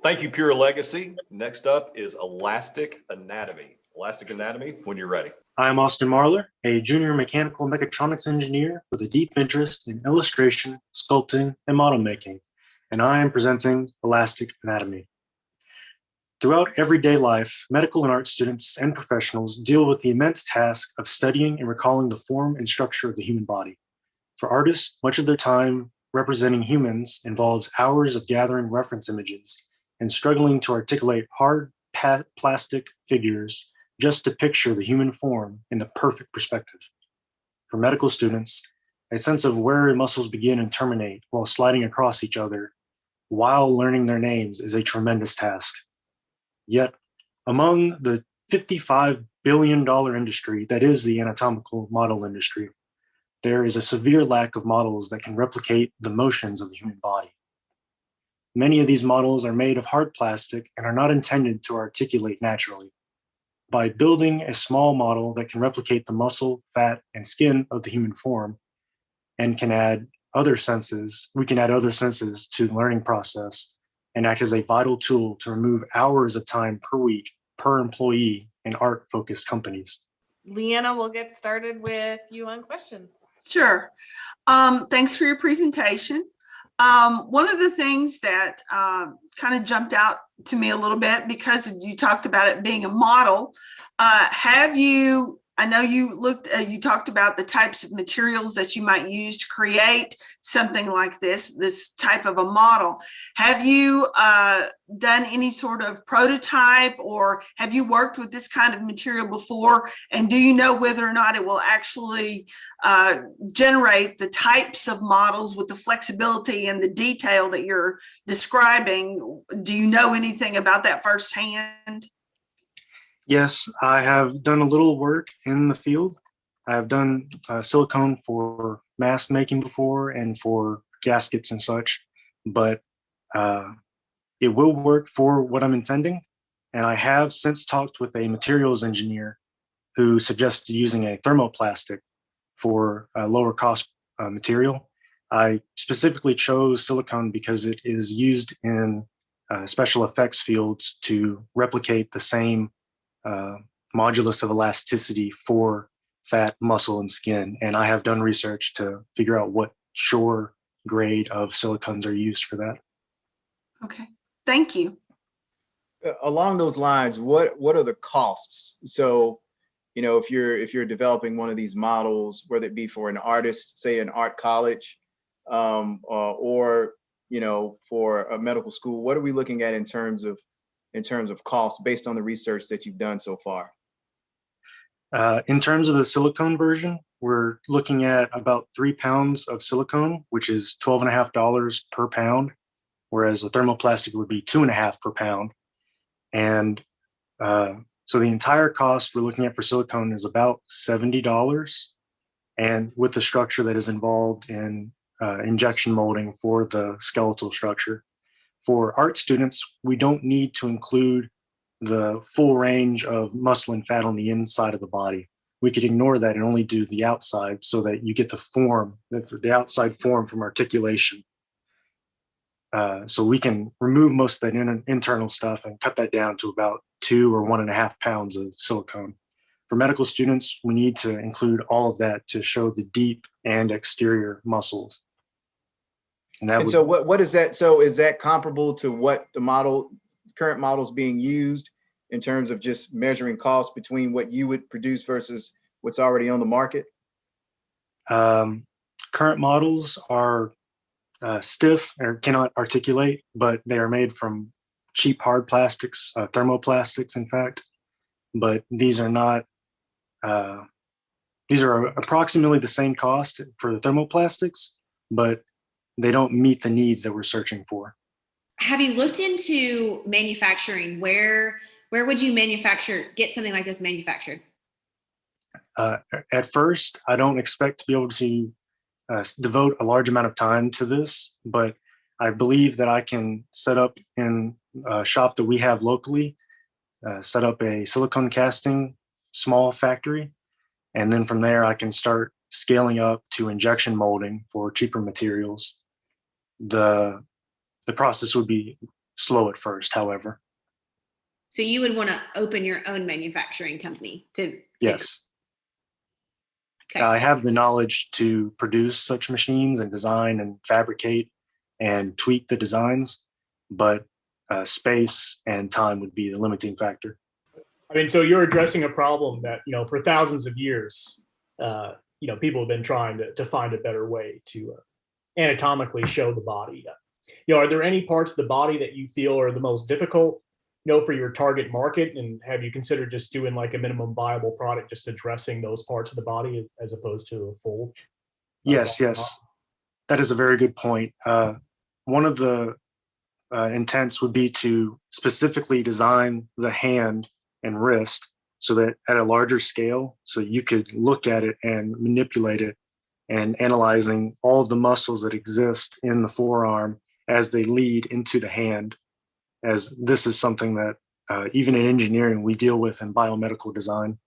Thank you, Pure Legacy. Next up is Elastic Anatomy. Elastic Anatomy, when you're ready. I'm Austin Marler, a junior mechanical mechatronics engineer with a deep interest in illustration, sculpting, and model making, and I am presenting Elastic Anatomy. Throughout everyday life, medical and art students and professionals deal with the immense task of studying and recalling the form and structure of the human body. For artists, much of their time representing humans involves hours of gathering reference images and struggling to articulate hard plastic figures just to picture the human form in the perfect perspective. For medical students, a sense of where muscles begin and terminate while sliding across each other while learning their names is a tremendous task. Yet, among the $55 billion industry that is the anatomical model industry, there is a severe lack of models that can replicate the motions of the human body. Many of these models are made of hard plastic and are not intended to articulate naturally. By building a small model that can replicate the muscle, fat, and skin of the human form and can add other senses, we can add other senses to the learning process and act as a vital tool to remove hours of time per week per employee in art-focused companies. Leanna, we'll get started with you on questions. Sure. Thanks for your presentation. One of the things that kind of jumped out to me a little bit, because you talked about it being a model, I know you talked about the types of materials that you might use to create something like this type of a model. Have you done any sort of prototype, or have you worked with this kind of material before? And do you know whether or not it will actually generate the types of models with the flexibility and the detail that you're describing? Do you know anything about that firsthand? Yes, I have done a little work in the field. I have done silicone for mask making before and for gaskets and such, but it will work for what I'm intending. And I have since talked with a materials engineer who suggested using a thermoplastic for a lower cost material. I specifically chose silicone because it is used in special effects fields to replicate the same modulus of elasticity for fat, muscle, and skin. And I have done research to figure out what Shore grade of silicones are used for that. Okay, thank you. Along those lines, what are the costs? So, you know, if you're developing one of these models, whether it be for an artist, say an art college, or you know, for a medical school, what are we looking at in terms of cost based on the research that you've done so far? In terms of the silicone version, we're looking at about 3 pounds of silicone, which is $12.50 per pound, whereas a thermoplastic would be $2.50 per pound. And so the entire cost we're looking at for silicone is about $70, and with the structure that is involved in injection molding for the skeletal structure. For art students, we don't need to include the full range of muscle and fat on the inside of the body. We could ignore that and only do the outside so that you get the form, the outside form from articulation. So we can remove most of that internal stuff and cut that down to about 2 or 1.5 pounds of silicone. For medical students, we need to include all of that to show the deep and exterior muscles. And so what is that? So is that comparable to what the current models being used in terms of just measuring costs between what you would produce versus what's already on the market? Current models are stiff or cannot articulate, but they are made from cheap hard plastics, thermoplastics, in fact. But these are not, these are approximately the same cost for the thermoplastics, but they don't meet the needs that we're searching for. Have you looked into manufacturing? Where would you get something like this manufactured? At first, I don't expect to be able to devote a large amount of time to this, but I believe that I can set up in a shop that we have locally, set up a silicone casting small factory, and then from there I can start scaling up to injection molding for cheaper materials. The process would be slow at first, however. So you would want to open your own manufacturing company to Yes. Okay. I have the knowledge to produce such machines and design and fabricate and tweak the designs, but space and time would be the limiting factor. I mean, so you're addressing a problem that, for thousands of years, people have been trying to find a better way to anatomically show the body. Are there any parts of the body that you feel are the most difficult, for your target market? And have you considered just doing like a minimum viable product, just addressing those parts of the body as opposed to a full? Yes. That is a very good point. One of the intents would be to specifically design the hand and wrist so that at a larger scale, so you could look at it and manipulate it and analyzing all of the muscles that exist in the forearm as they lead into the hand, as this is something that even in engineering we deal with in biomedical design.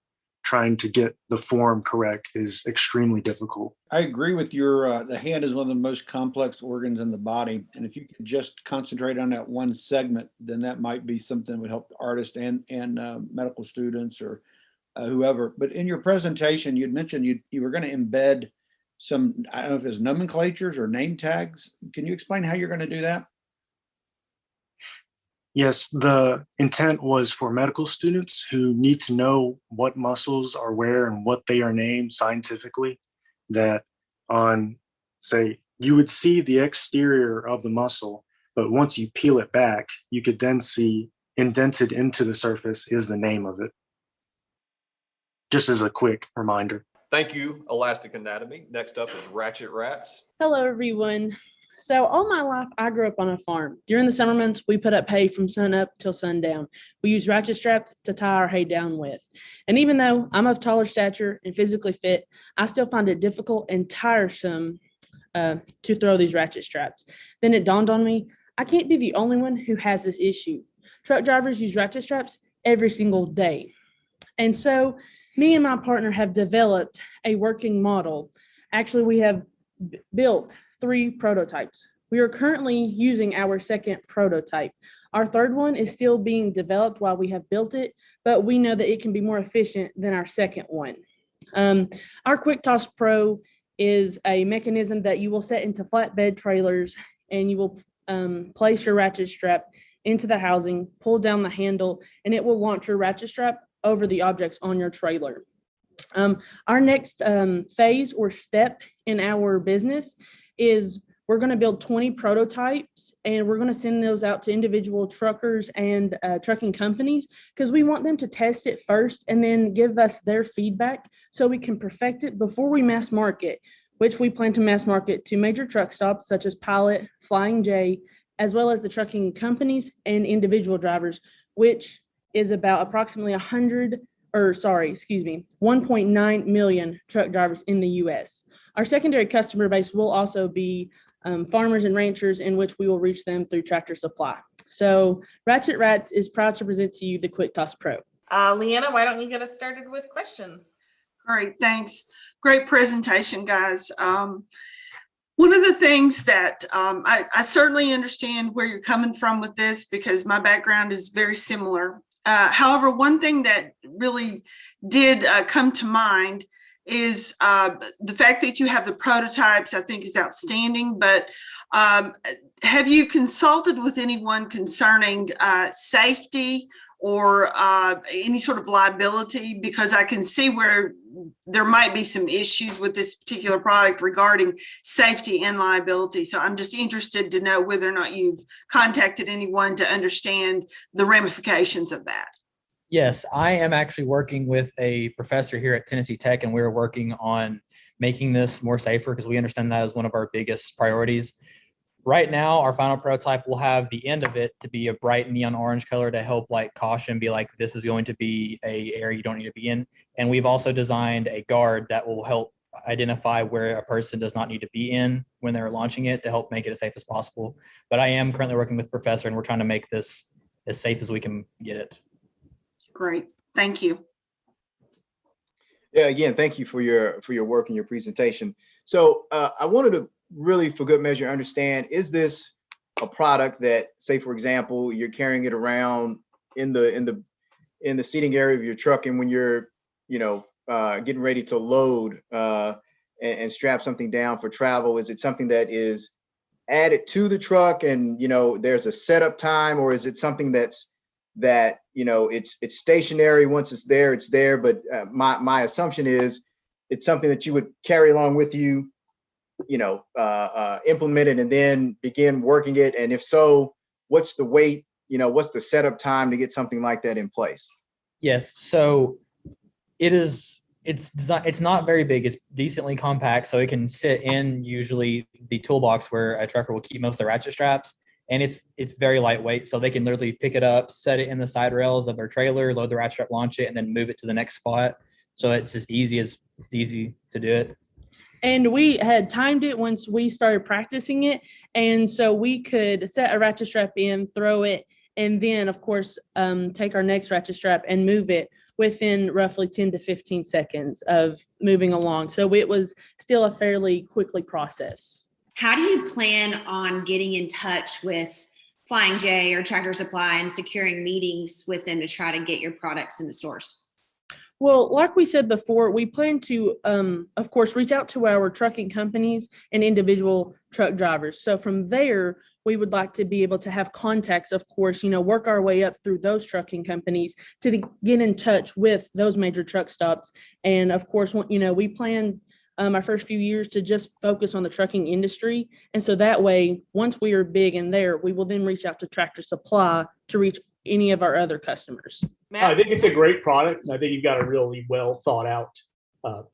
Trying to get the form correct is extremely difficult. I agree with your, the hand is one of the most complex organs in the body. And if you could just concentrate on that one segment, then that might be something that would help artists and medical students or whoever. But in your presentation, you'd mentioned you were going to embed some, I don't know if it's nomenclatures or name tags. Can you explain how you're going to do that? Yes, the intent was for medical students who need to know what muscles are where and what they are named scientifically, that on, say, you would see the exterior of the muscle, but once you peel it back, you could then see indented into the surface is the name of it. Just as a quick reminder. Thank you, Elastic Anatomy. Next up is Ratchet Rats. Hello, everyone. So all my life, I grew up on a farm. During the summer months, we put up hay from sun up till sundown. We use ratchet straps to tie our hay down with. And even though I'm of taller stature and physically fit, I still find it difficult and tiresome to throw these ratchet straps. Then it dawned on me, I can't be the only one who has this issue. Truck drivers use ratchet straps every single day. And so me and my partner have developed a working model. Actually, we have built 3 prototypes. We are currently using our second prototype. Our third one is still being developed while we have built it, but we know that it can be more efficient than our second one. Our Quick Toss Pro is a mechanism that you will set into flatbed trailers, and you will place your ratchet strap into the housing, pull down the handle, and it will launch your ratchet strap over the objects on your trailer. Our next phase or step in our business is we're going to build 20 prototypes, and we're going to send those out to individual truckers and trucking companies, because we want them to test it first and then give us their feedback so we can perfect it before we mass market, which we plan to mass market to major truck stops such as Pilot, Flying J, as well as the trucking companies and individual drivers, which is about approximately 1.9 million truck drivers in the US. Our secondary customer base will also be farmers and ranchers, in which we will reach them through Tractor Supply. So Ratchet Rats is proud to present to you the Quick Toss Pro. Leanna, why don't you get us started with questions? Great, thanks. Great presentation, guys. One of the things that I certainly understand where you're coming from with this, because my background is very similar. However, one thing that really did come to mind is the fact that you have the prototypes, I think is outstanding, but have you consulted with anyone concerning safety or any sort of liability? Because I can see where there might be some issues with this particular product regarding safety and liability. So I'm just interested to know whether or not you've contacted anyone to understand the ramifications of that. Yes, I am actually working with a professor here at Tennessee Tech, and we're working on making this more safer because we understand that is one of our biggest priorities. Right now, our final prototype will have the end of it to be a bright neon orange color to help like caution, be like, this is going to be an area you don't need to be in. And we've also designed a guard that will help identify where a person does not need to be in when they're launching it to help make it as safe as possible. But I am currently working with the professor, and we're trying to make this as safe as we can get it. Great, thank you. Yeah, again, thank you for your work and your presentation. So I wanted to really, for good measure, understand, is this a product that, say, for example, you're carrying it around in the seating area of your truck, and when you're, getting ready to load and strap something down for travel, is it something that is added to the truck and, there's a setup time, or is it something that it's stationary? Once it's there. But my assumption is it's something that you would carry along with you, implement it and then begin working it. And if so, what's the weight? What's the setup time to get something like that in place? Yes. So it's not very big. It's decently compact. So it can sit in usually the toolbox where a trucker will keep most of the ratchet straps. And it's very lightweight. So they can literally pick it up, set it in the side rails of their trailer, load the ratchet strap, launch it, and then move it to the next spot. So it's easy to do it. And we had timed it once we started practicing it. And so we could set a ratchet strap in, throw it, and then, of course, take our next ratchet strap and move it within roughly 10 to 15 seconds of moving along. So it was still a fairly quickly process. How do you plan on getting in touch with Flying J or Tractor Supply and securing meetings with them to try to get your products in the stores? Well, like we said before, we plan to, of course, reach out to our trucking companies and individual truck drivers. So from there, we would like to be able to have contacts, of course, work our way up through those trucking companies to get in touch with those major truck stops. And of course, we plan our first few years to just focus on the trucking industry. And so that way, once we are big in there, we will then reach out to Tractor Supply to reach any of our other customers. I think it's a great product. I think you've got a really well thought out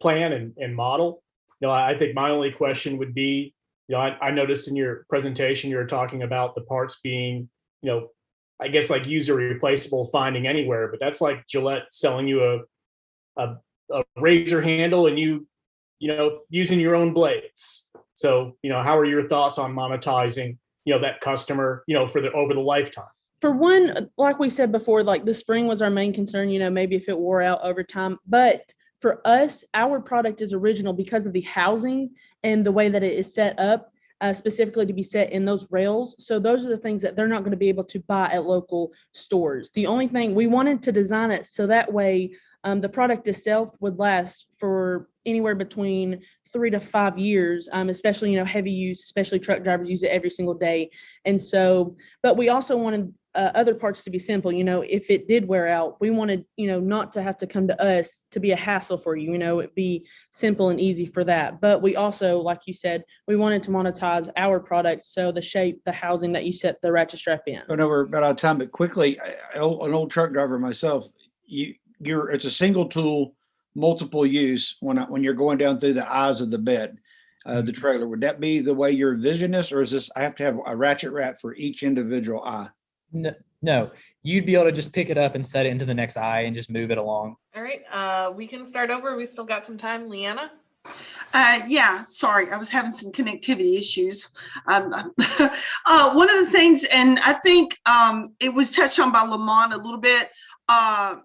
plan and model. I think my only question would be, I noticed in your presentation, you were talking about the parts being, I guess like user replaceable, finding anywhere, but that's like Gillette selling you a razor handle and you using your own blades. So, how are your thoughts on monetizing, that customer, over the lifetime? For one, like we said before, like the spring was our main concern, maybe if it wore out over time. But for us, our product is original because of the housing and the way that it is set up, specifically to be set in those rails. So those are the things that they're not going to be able to buy at local stores. The only thing we wanted to design it so that way the product itself would last for anywhere between 3 to 5 years, especially, heavy use, especially truck drivers use it every single day. And so, but we also wanted other parts to be simple. If it did wear out, we wanted, not to have to come to us to be a hassle for you, it'd be simple and easy for that. But we also, like you said, we wanted to monetize our product. So the shape, the housing that you set the ratchet strap in. I know we're about out of time, but quickly, an old truck driver myself, it's a single tool, multiple use when you're going down through the eyes of the bed, the trailer. Would that be the way you're envisioning this, or is this I have to have a ratchet wrap for each individual eye? No, you'd be able to just pick it up and set it into the next eye and just move it along. All right, we can start over. We still got some time. Leanna? Yeah, sorry, I was having some connectivity issues. One of the things, and I think it was touched on by Lamont a little bit,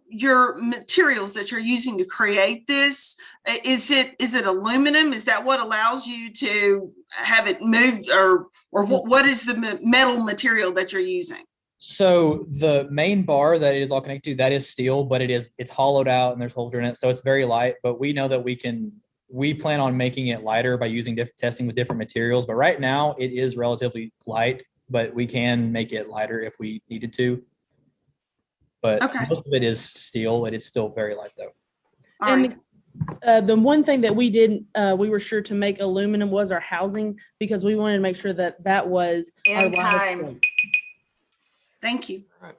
your materials that you're using to create this, is it aluminum? Is that what allows you to have it moved, or what is the metal material that you're using? So the main bar that it is all connected to, that is steel, but it's hollowed out and there's holes in it. So it's very light, but we know that we plan on making it lighter by using testing with different materials. But right now it is relatively light, but we can make it lighter if we needed to. But most of it is steel, and it's still very light though. And the one thing that we did, we were sure to make aluminum was our housing, because we wanted to make sure that was our time. Thank you. All right.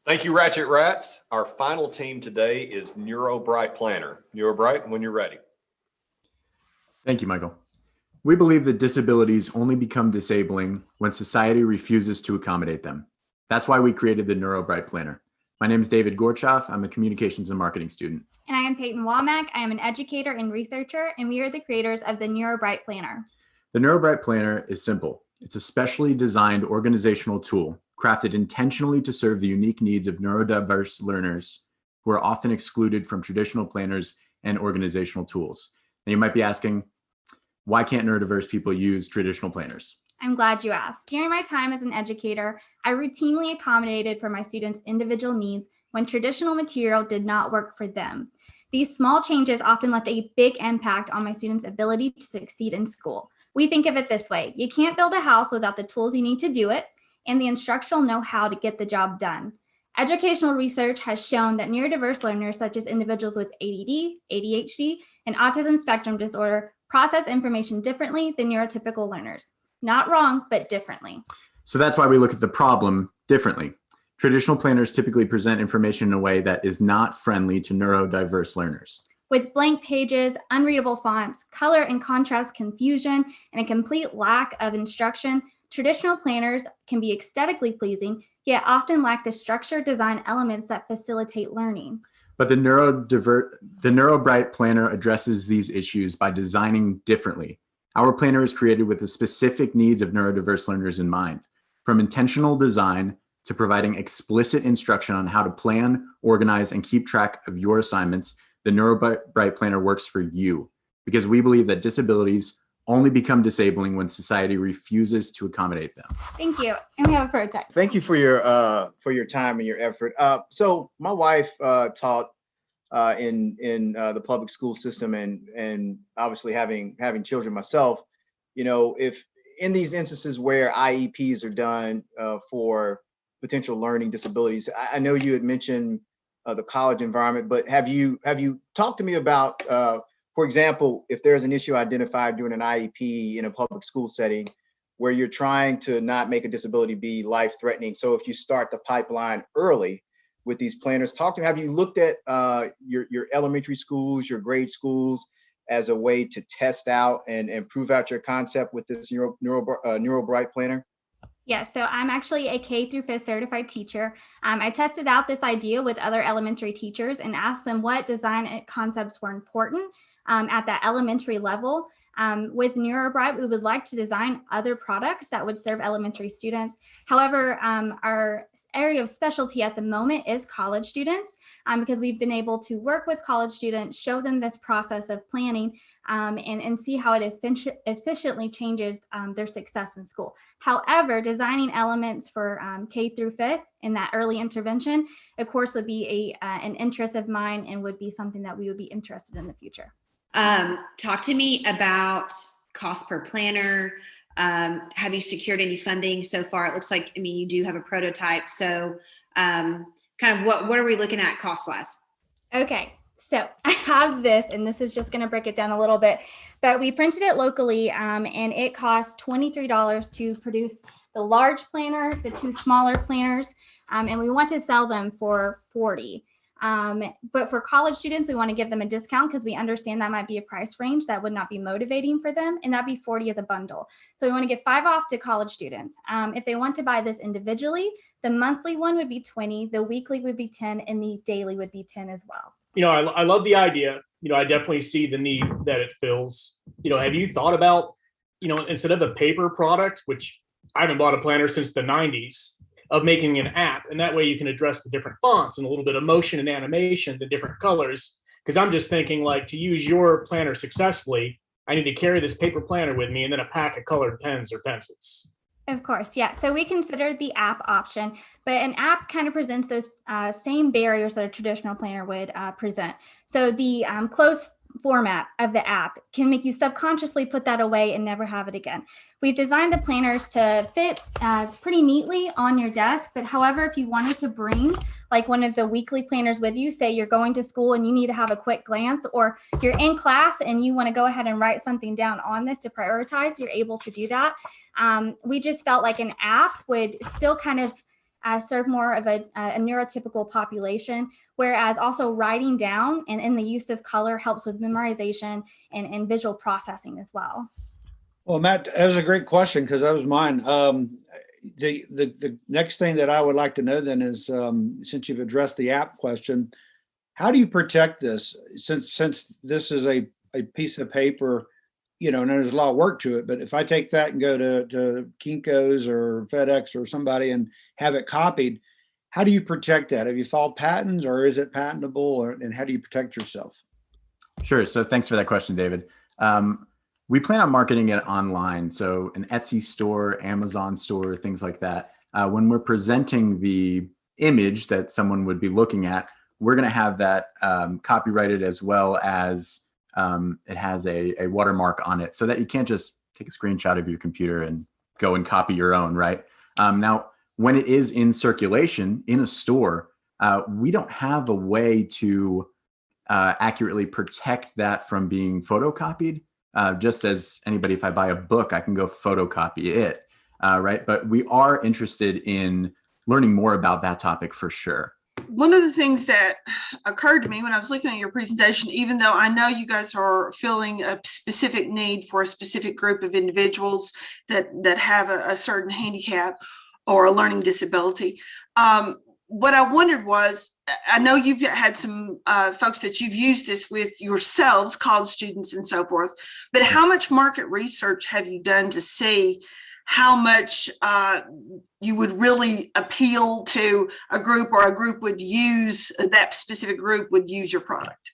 Thank you, Ratchet Rats. Our final team today is NeuroBright Planner. NeuroBright, when you're ready. Thank you, Michael. We believe that disabilities only become disabling when society refuses to accommodate them. That's why we created the NeuroBright Planner. My name is David Gorchoff. I'm a communications and marketing student. And I am Peyton Womack. I am an educator and researcher, and we are the creators of the NeuroBright Planner. The NeuroBright Planner is simple. It's a specially designed organizational tool crafted intentionally to serve the unique needs of neurodiverse learners who are often excluded from traditional planners and organizational tools. And you might be asking, why can't neurodiverse people use traditional planners? I'm glad you asked. During my time as an educator, I routinely accommodated for my students' individual needs when traditional material did not work for them. These small changes often left a big impact on my students' ability to succeed in school. We think of it this way: you can't build a house without the tools you need to do it and the instructional know-how to get the job done. Educational research has shown that neurodiverse learners, such as individuals with ADD, ADHD, and autism spectrum disorder, process information differently than neurotypical learners. Not wrong, but differently. So that's why we look at the problem differently. Traditional planners typically present information in a way that is not friendly to neurodiverse learners. With blank pages, unreadable fonts, color and contrast confusion, and a complete lack of instruction, traditional planners can be aesthetically pleasing, yet often lack the structure design elements that facilitate learning. But the NeuroBright planner addresses these issues by designing differently. Our planner is created with the specific needs of neurodiverse learners in mind, from intentional design to providing explicit instruction on how to plan, organize, and keep track of your assignments. The NeuroBright planner works for you, because we believe that disabilities only become disabling when society refuses to accommodate them. Thank you. And we have a prototype. Thank you for your time and your effort. So my wife taught in the public school system, and obviously having children myself, you know, if in these instances where IEPs are done for potential learning disabilities, I know you had mentioned the college environment, but have you talked to me about, for example, if there's an issue identified during an IEP in a public school setting where you're trying to not make a disability be life-threatening. So if you start the pipeline early with these planners, have you looked at your elementary schools, your grade schools as a way to test out and prove out your concept with this NeuroBright planner? Yeah, so I'm actually a K through 5th certified teacher. I tested out this idea with other elementary teachers and asked them what design concepts were important at that elementary level. With NeuroBright, we would like to design other products that would serve elementary students. However, our area of specialty at the moment is college students, because we've been able to work with college students, show them this process of planning, and see how it efficiently changes their success in school. However, designing elements for K through 5th in that early intervention, of course, would be an interest of mine and would be something that we would be interested in the future. Talk to me about cost per planner. Have you secured any funding so far? It looks like, I mean, you do have a prototype. So kind of what are we looking at cost-wise? Okay, so I have this, and this is just going to break it down a little bit, but we printed it locally, and it costs $23 to produce the large planner, the two smaller planners, and we want to sell them for $40. But for college students, we want to give them a discount because we understand that might be a price range that would not be motivating for them, and that'd be $40 as a bundle. So we want to give 5 off to college students. If they want to buy this individually, the monthly one would be $20, the weekly would be $10, and the daily would be $10 as well. You know, I love the idea. You know, I definitely see the need that it fills. You know, have you thought about, you know, instead of a paper product, which I haven't bought a planner since the 90s, of making an app, and that way you can address the different fonts and a little bit of motion and animation, the different colors. Because I'm just thinking, like, to use your planner successfully, I need to carry this paper planner with me and then a pack of colored pens or pencils. Of course, yeah. So we considered the app option, but an app kind of presents those same barriers that a traditional planner would present. So the closed format of the app can make you subconsciously put that away and never have it again. We've designed the planners to fit pretty neatly on your desk, but however, if you wanted to bring like one of the weekly planners with you, say you're going to school and you need to have a quick glance, or you're in class and you want to go ahead and write something down on this to prioritize, you're able to do that. We just felt like an app would still kind of serve more of a neurotypical population, whereas also writing down and in the use of color helps with memorization and visual processing as well. Well, Matt, that was a great question because that was mine. The next thing that I would like to know then is, since you've addressed the app question, how do you protect this? Since this is a piece of paper, you know, and there's a lot of work to it, but if I take that and go to Kinko's or FedEx or somebody and have it copied, how do you protect that? Have you filed patents, or is it patentable, and how do you protect yourself? Sure. So thanks for that question, David. We plan on marketing it online. So an Etsy store, Amazon store, things like that. When we're presenting the image that someone would be looking at, we're going to have that copyrighted, as well as it has a watermark on it, so that you can't just take a screenshot of your computer and go and copy your own, right? Now, when it is in circulation in a store, we don't have a way to accurately protect that from being photocopied. Just as anybody, if I buy a book, I can go photocopy it, right? But we are interested in learning more about that topic for sure. One of the things that occurred to me when I was looking at your presentation, even though I know you guys are filling a specific need for a specific group of individuals that have a certain handicap or a learning disability, what I wondered was, I know you've had some folks that you've used this with yourselves, college students and so forth, but how much market research have you done to see how much you would really appeal to a group, or a group would use, that specific group would use your product?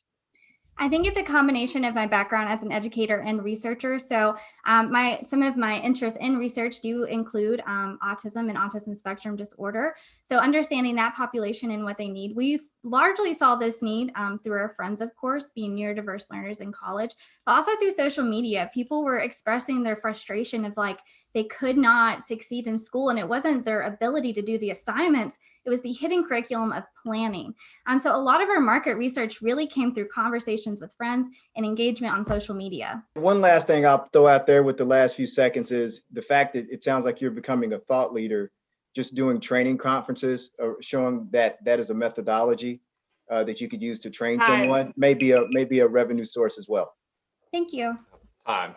I think it's a combination of my background as an educator and researcher. So some of my interests in research do include autism and autism spectrum disorder. So understanding that population and what they need. We largely saw this need through our friends, of course, being neurodiverse learners in college, but also through social media. People were expressing their frustration of like, they could not succeed in school, and it wasn't their ability to do the assignments, it was the hidden curriculum of planning. So a lot of our market research really came through conversations with friends and engagement on social media. One last thing I'll throw out there with the last few seconds is the fact that it sounds like you're becoming a thought leader, just doing training conferences, showing that that is a methodology that you could use to train someone, maybe a revenue source as well. Thank you. Time.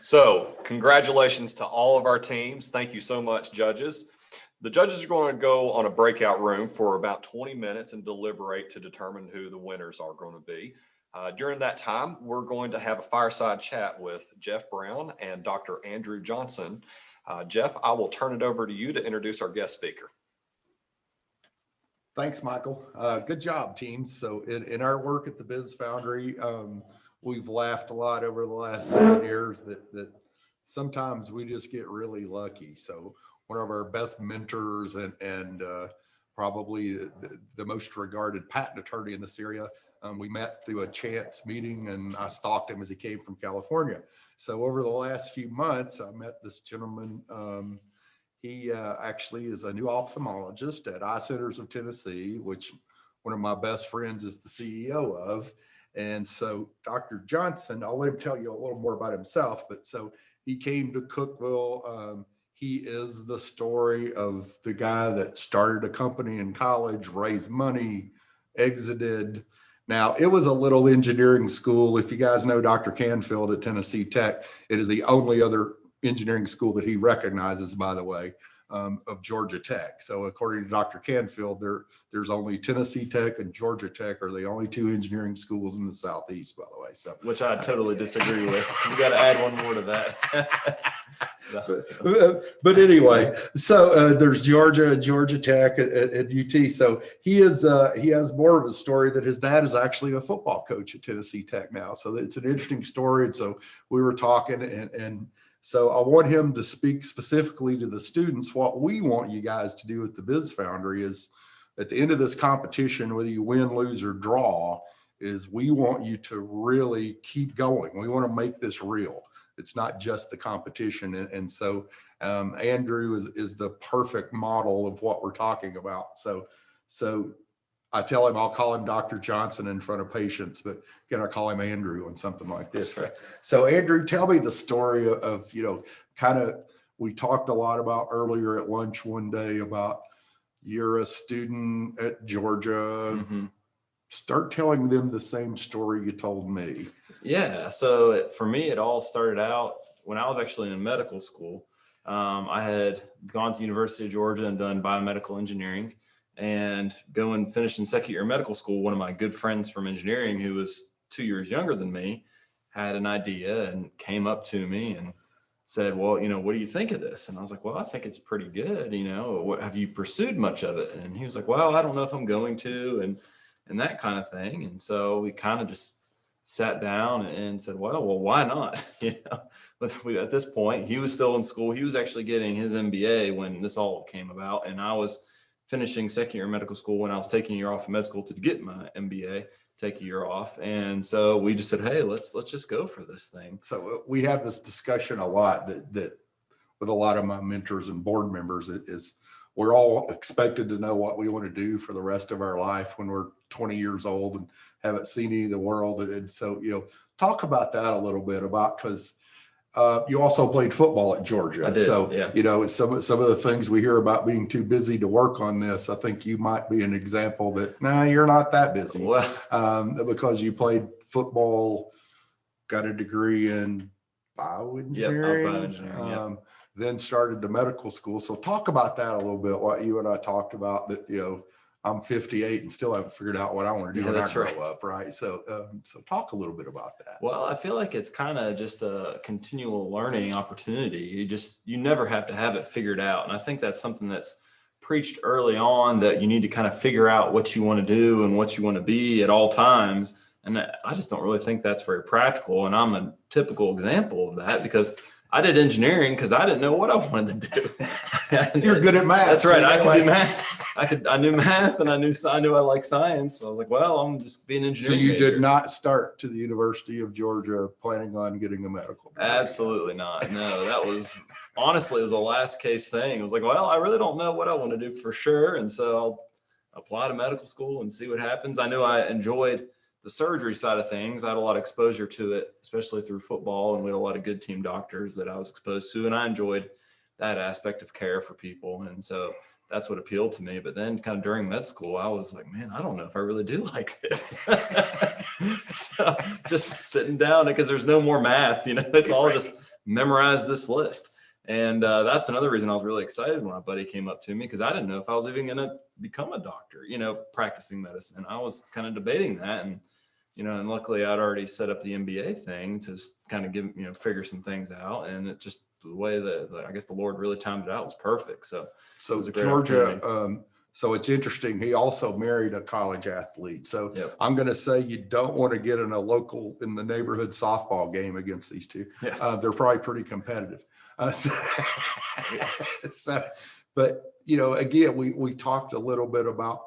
So congratulations to all of our teams. Thank you so much, judges. The judges are going to go on a breakout room for about 20 minutes and deliberate to determine who the winners are going to be. During that time, we're going to have a fireside chat with Jeff Brown and Dr. Andrew Johnson. Jeff, I will turn it over to you to introduce our guest speaker. Thanks, Michael. Good job, teams. So in our work at the Biz Foundry, we've laughed a lot over the last 7 years that sometimes we just get really lucky. So one of our best mentors and probably the most regarded patent attorney in this area, we met through a chance meeting, and I stalked him as he came from California. So over the last few months, I met this gentleman. He actually is a new ophthalmologist at Eye Centers of Tennessee, which one of my best friends is the CEO of. And so Dr. Johnson, I'll let him tell you a little more about himself, but so he came to Cookeville. He is the story of the guy that started a company in college, raised money, exited. Now, it was a little engineering school. If you guys know Dr. Canfield at Tennessee Tech, it is the only other engineering school that he recognizes, by the way, of Georgia Tech. So according to Dr. Canfield, there's only Tennessee Tech and Georgia Tech are the only two engineering schools in the Southeast, by the way. So, which I totally disagree with. You got to add one more to that. But anyway, so there's Georgia Tech at UT. So he has more of a story that his dad is actually a football coach at Tennessee Tech now. So it's an interesting story. And so we were talking, and so I want him to speak specifically to the students. What we want you guys to do at the Biz Foundry is at the end of this competition, whether you win, lose, or draw, is we want you to really keep going. We want to make this real. It's not just the competition. And so Andrew is the perfect model of what we're talking about. So I tell him I'll call him Dr. Johnson in front of patients, but can I call him Andrew on something like this? Right. So Andrew, tell me the story of, kind of, we talked a lot about earlier at lunch one day about you're a student at Georgia. Mm-hmm. Start telling them the same story you told me. Yeah, so for me, it all started out when I was actually in medical school. I had gone to University of Georgia and done biomedical engineering, and going finishing second year medical school. One of my good friends from engineering, who was 2 years younger than me, had an idea and came up to me and said, well, what do you think of this? And I was like, well, I think it's pretty good. What have you pursued much of it? And he was like, well, I don't know if I'm going to, and that kind of thing. And so we kind of just sat down and said, well, why not? But at this point, he was still in school. He was actually getting his MBA when this all came about. And I was finishing second year medical school when I was taking a year off of med school to get my MBA, take a year off. And so we just said, hey, let's just go for this thing. So we have this discussion a lot that with a lot of my mentors and board members is we're all expected to know what we want to do for the rest of our life when we're 20 years old and haven't seen any of the world. And so, talk about that a little bit because you also played football at Georgia. I did, so, yeah. some of the things we hear about being too busy to work on this, I think you might be an example that, no, you're not that busy. Well, because you played football, got a degree in bioengineering. Yep, I was bioengineering, Then started the medical school. So talk about that a little bit, what you and I talked about that, I'm 58 and still haven't figured out what I want to do when I grow up, right? So talk a little bit about that. Well, I feel like it's kind of just a continual learning opportunity. You never have to have it figured out. And I think that's something that's preached early on, that you need to kind of figure out what you want to do and what you want to be at all times. And I just don't really think that's very practical. And I'm a typical example of that because I did engineering because I didn't know what I wanted to do. You're good at math. That's right. I could do math. I knew math and I knew I liked science. So I was like, well, I'm just being an engineer. So you did not start to the University of Georgia planning on getting a medical degree? Absolutely not. No, that was honestly, it was a last case thing. It was like, well, I really don't know what I want to do for sure. And so I'll apply to medical school and see what happens. I knew I enjoyed the surgery side of things. I had a lot of exposure to it, especially through football, and we had a lot of good team doctors that I was exposed to, and I enjoyed that aspect of care for people. And so that's what appealed to me. But then kind of during med school, I was like, man, I don't know if I really do like this. So just sitting down because there's no more math, it's all just memorize this list. And that's another reason I was really excited when my buddy came up to me, because I didn't know if I was even going to become a doctor, practicing medicine. I was kind of debating that. And, and luckily I'd already set up the MBA thing to kind of give, figure some things out. And it just, the way that I guess the Lord really timed it out was perfect. So it was a great Georgia, so it's interesting. He also married a college athlete. So Yep. I'm going to say you don't want to get in a local, in the neighborhood softball game against these two. Yeah. They're probably pretty competitive. But again, we talked a little bit about,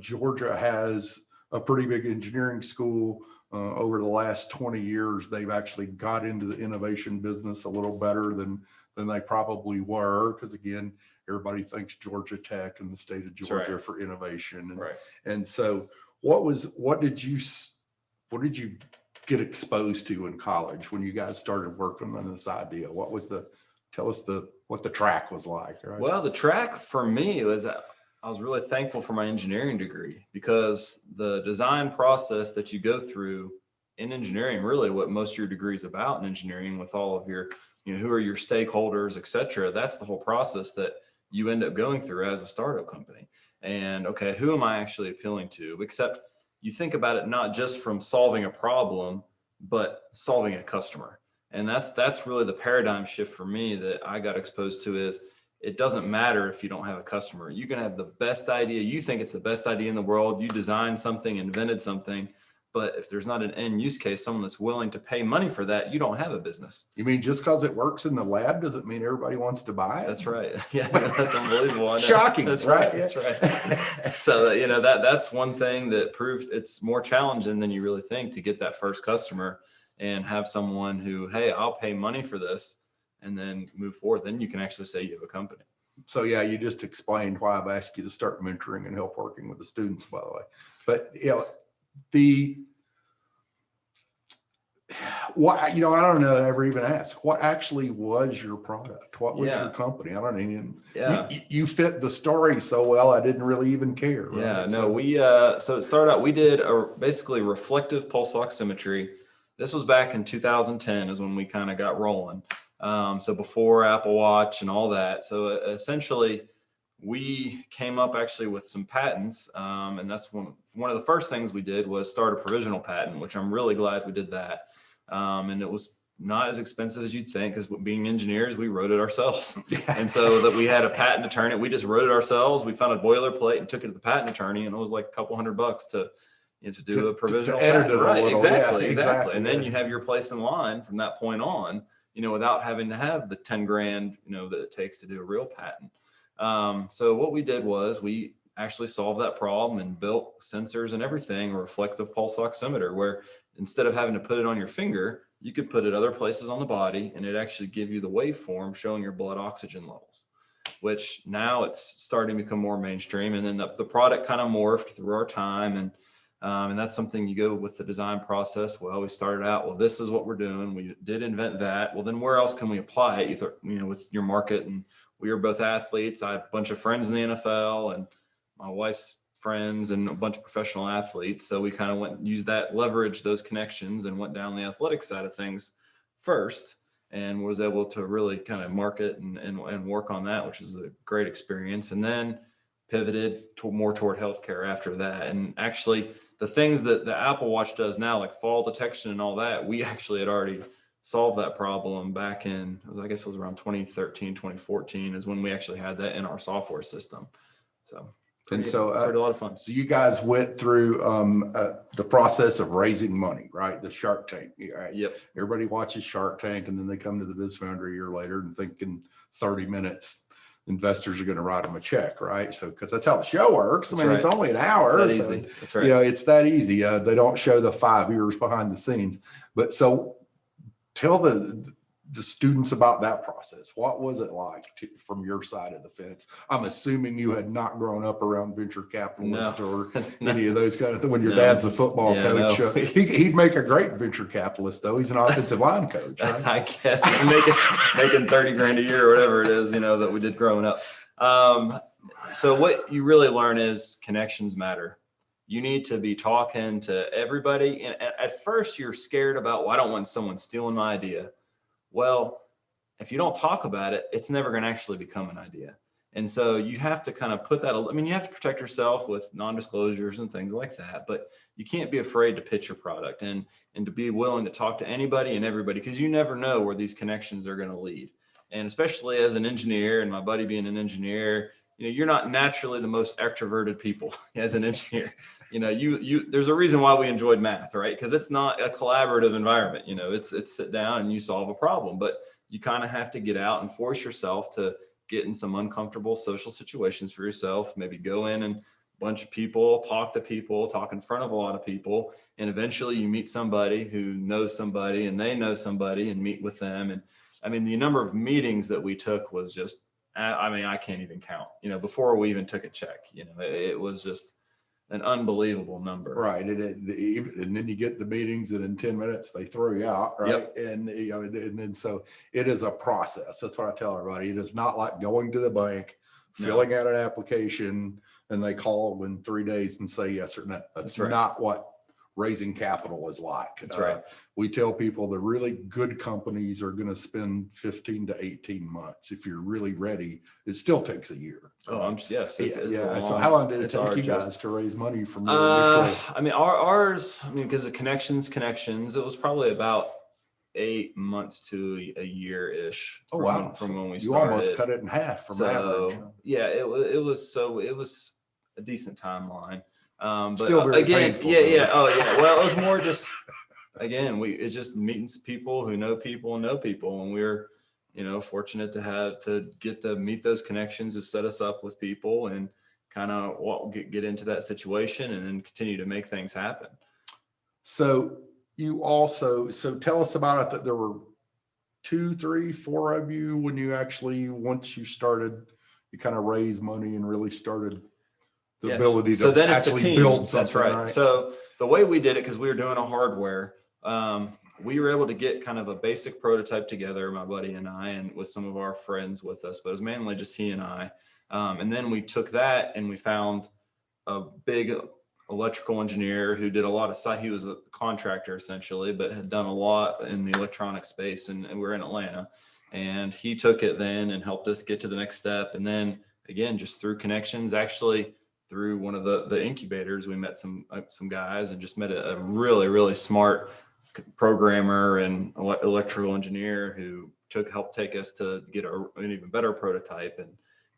Georgia has a pretty big engineering school. Over the last 20 years, they've actually got into the innovation business a little better than they probably were. Because again, everybody thinks Georgia Tech and the state of Georgia right. for innovation. And, Right. and so what did you get exposed to in college when you guys started working on this idea? Tell us what the track was like, right? Well, the track for me was, I was really thankful for my engineering degree, because the design process that you go through in engineering, really what most of your degree is about in engineering, with all of your, who are your stakeholders, et cetera, that's the whole process that you end up going through as a startup company. And okay, who am I actually appealing to? Except you think about it not just from solving a problem, but solving a customer. And that's really the paradigm shift for me that I got exposed to. Is it doesn't matter if you don't have a customer. You can have the best idea. You think it's the best idea in the world. You designed something, invented something, but if there's not an end use case, someone that's willing to pay money for that, you don't have a business. You mean just because it works in the lab doesn't mean everybody wants to buy it? That's right. Yeah, that's unbelievable. I know. Shocking. That's right. That's right. So that's one thing that proved it's more challenging than you really think to get that first customer and have someone who, hey, I'll pay money for this, and then move forward. Then you can actually say you have a company. So yeah, you just explained why I've asked you to start mentoring and help working with the students, by the way. But I don't know. I ever even asked, what actually was your product? What was your company? I don't even. Yeah. You fit the story so well, I didn't really even care. Right? Yeah. No, so it started out. We did basically reflective pulse oximetry. This was back in 2010 is when we kind of got rolling. So before Apple Watch and all that. So essentially we came up actually with some patents. And that's one of the first things we did was start a provisional patent, which I'm really glad we did that. And it was not as expensive as you'd think, because being engineers, we wrote it ourselves. And so that we had a patent attorney, we just wrote it ourselves. We found a boilerplate and took it to the patent attorney, and it was like a couple $100 to to do a provisional edit patent. it a Right, little. exactly, Yeah, exactly. And then yeah. you have your place in line from that point on, without having to have the 10 grand, that it takes to do a real patent. So what we did was we actually solved that problem and built sensors and everything, a reflective pulse oximeter, where instead of having to put it on your finger, you could put it other places on the body and it actually give you the waveform showing your blood oxygen levels, which now it's starting to become more mainstream. And then the product kind of morphed through our time. And that's something you go with the design process. Well, we started out, well, this is what we're doing. We did invent that. Well, then where else can we apply it? With your market. And we were both athletes. I had a bunch of friends in the NFL and my wife's friends and a bunch of professional athletes. So we kind of went and used that, leveraged those connections and went down the athletic side of things first, and was able to really kind of market and work on that, which is a great experience. And then pivoted more toward healthcare after that. And actually the things that the Apple Watch does now, like fall detection and all that, we actually had already solved that problem back in, I guess it was around 2013, 2014 is when we actually had that in our software system. So pretty a lot of fun. So you guys went through the process of raising money, right? The Shark Tank. Right? Yep. Everybody watches Shark Tank, and then they come to the Biz Foundry a year later and think in 30 minutes, investors are going to write them a check, right? So, because that's how the show works. That's I mean, right. it's only an hour. It's that so, easy. That's right. It's that easy. They don't show the 5 years behind the scenes. But so tell the students about that process. What was it like from your side of the fence? I'm assuming you had not grown up around venture capitalists or any of those kind of things. When your dad's a football coach, no. He'd make a great venture capitalist, though. He's an offensive line coach, right? I guess making 30 grand a year or whatever it is, that we did growing up. So what you really learn is connections matter. You need to be talking to everybody. And at first you're scared about, well, I don't want someone stealing my idea. Well, if you don't talk about it, it's never going to actually become an idea. And so you have to kind of put that, you have to protect yourself with non-disclosures and things like that, but you can't be afraid to pitch your product and to be willing to talk to anybody and everybody, because you never know where these connections are going to lead. And especially as an engineer, and my buddy being an engineer, you're not naturally the most extroverted people as an engineer. There's a reason why we enjoyed math, right? Because it's not a collaborative environment. It's sit down and you solve a problem, but you kind of have to get out and force yourself to get in some uncomfortable social situations for yourself. Maybe go in and a bunch of people, talk in front of a lot of people, and eventually you meet somebody who knows somebody and they know somebody and meet with them. And the number of meetings that we took was just, I can't even count, before we even took a check, it was just an unbelievable number. Right. And then you get the meetings and in 10 minutes they throw you out. Right. Yep. And then so it is a process. That's what I tell everybody. It is not like going to the bank, filling out an application, and they call in 3 days and say yes or no. That's right. Not what raising capital is like. That's right. We tell people the really good companies are going to spend 15 to 18 months. If you're really ready, it still takes a year. Oh, yes. It's So how long did it take you guys to raise money from your initial? Ours, because of connections, it was probably about 8 months to a year-ish from when we started. You almost cut it in half from average. Yeah, it was a decent timeline. But still very painful. Yeah. Oh, yeah. Well, it was more just, again, it's just meeting people who know people and know people. And we're, fortunate to get to meet those connections to set us up with people and kind of get into that situation and then continue to make things happen. So tell us about it, that there were 2, 3, 4 of you when you actually, once you started, you kind of raised money and really started the ability to then actually build something. That's right. So the way we did it, because we were doing a hardware, we were able to get kind of a basic prototype together, my buddy and I, and with some of our friends with us, but it was mainly just he and I. And then we took that and we found a big electrical engineer who did a lot of he was a contractor essentially, but had done a lot in the electronic space, and we're in Atlanta. And he took it then and helped us get to the next step. And then again, just through connections, actually through one of the incubators, we met some guys and just met a really, really smart programmer and electrical engineer who helped take us to get an even better prototype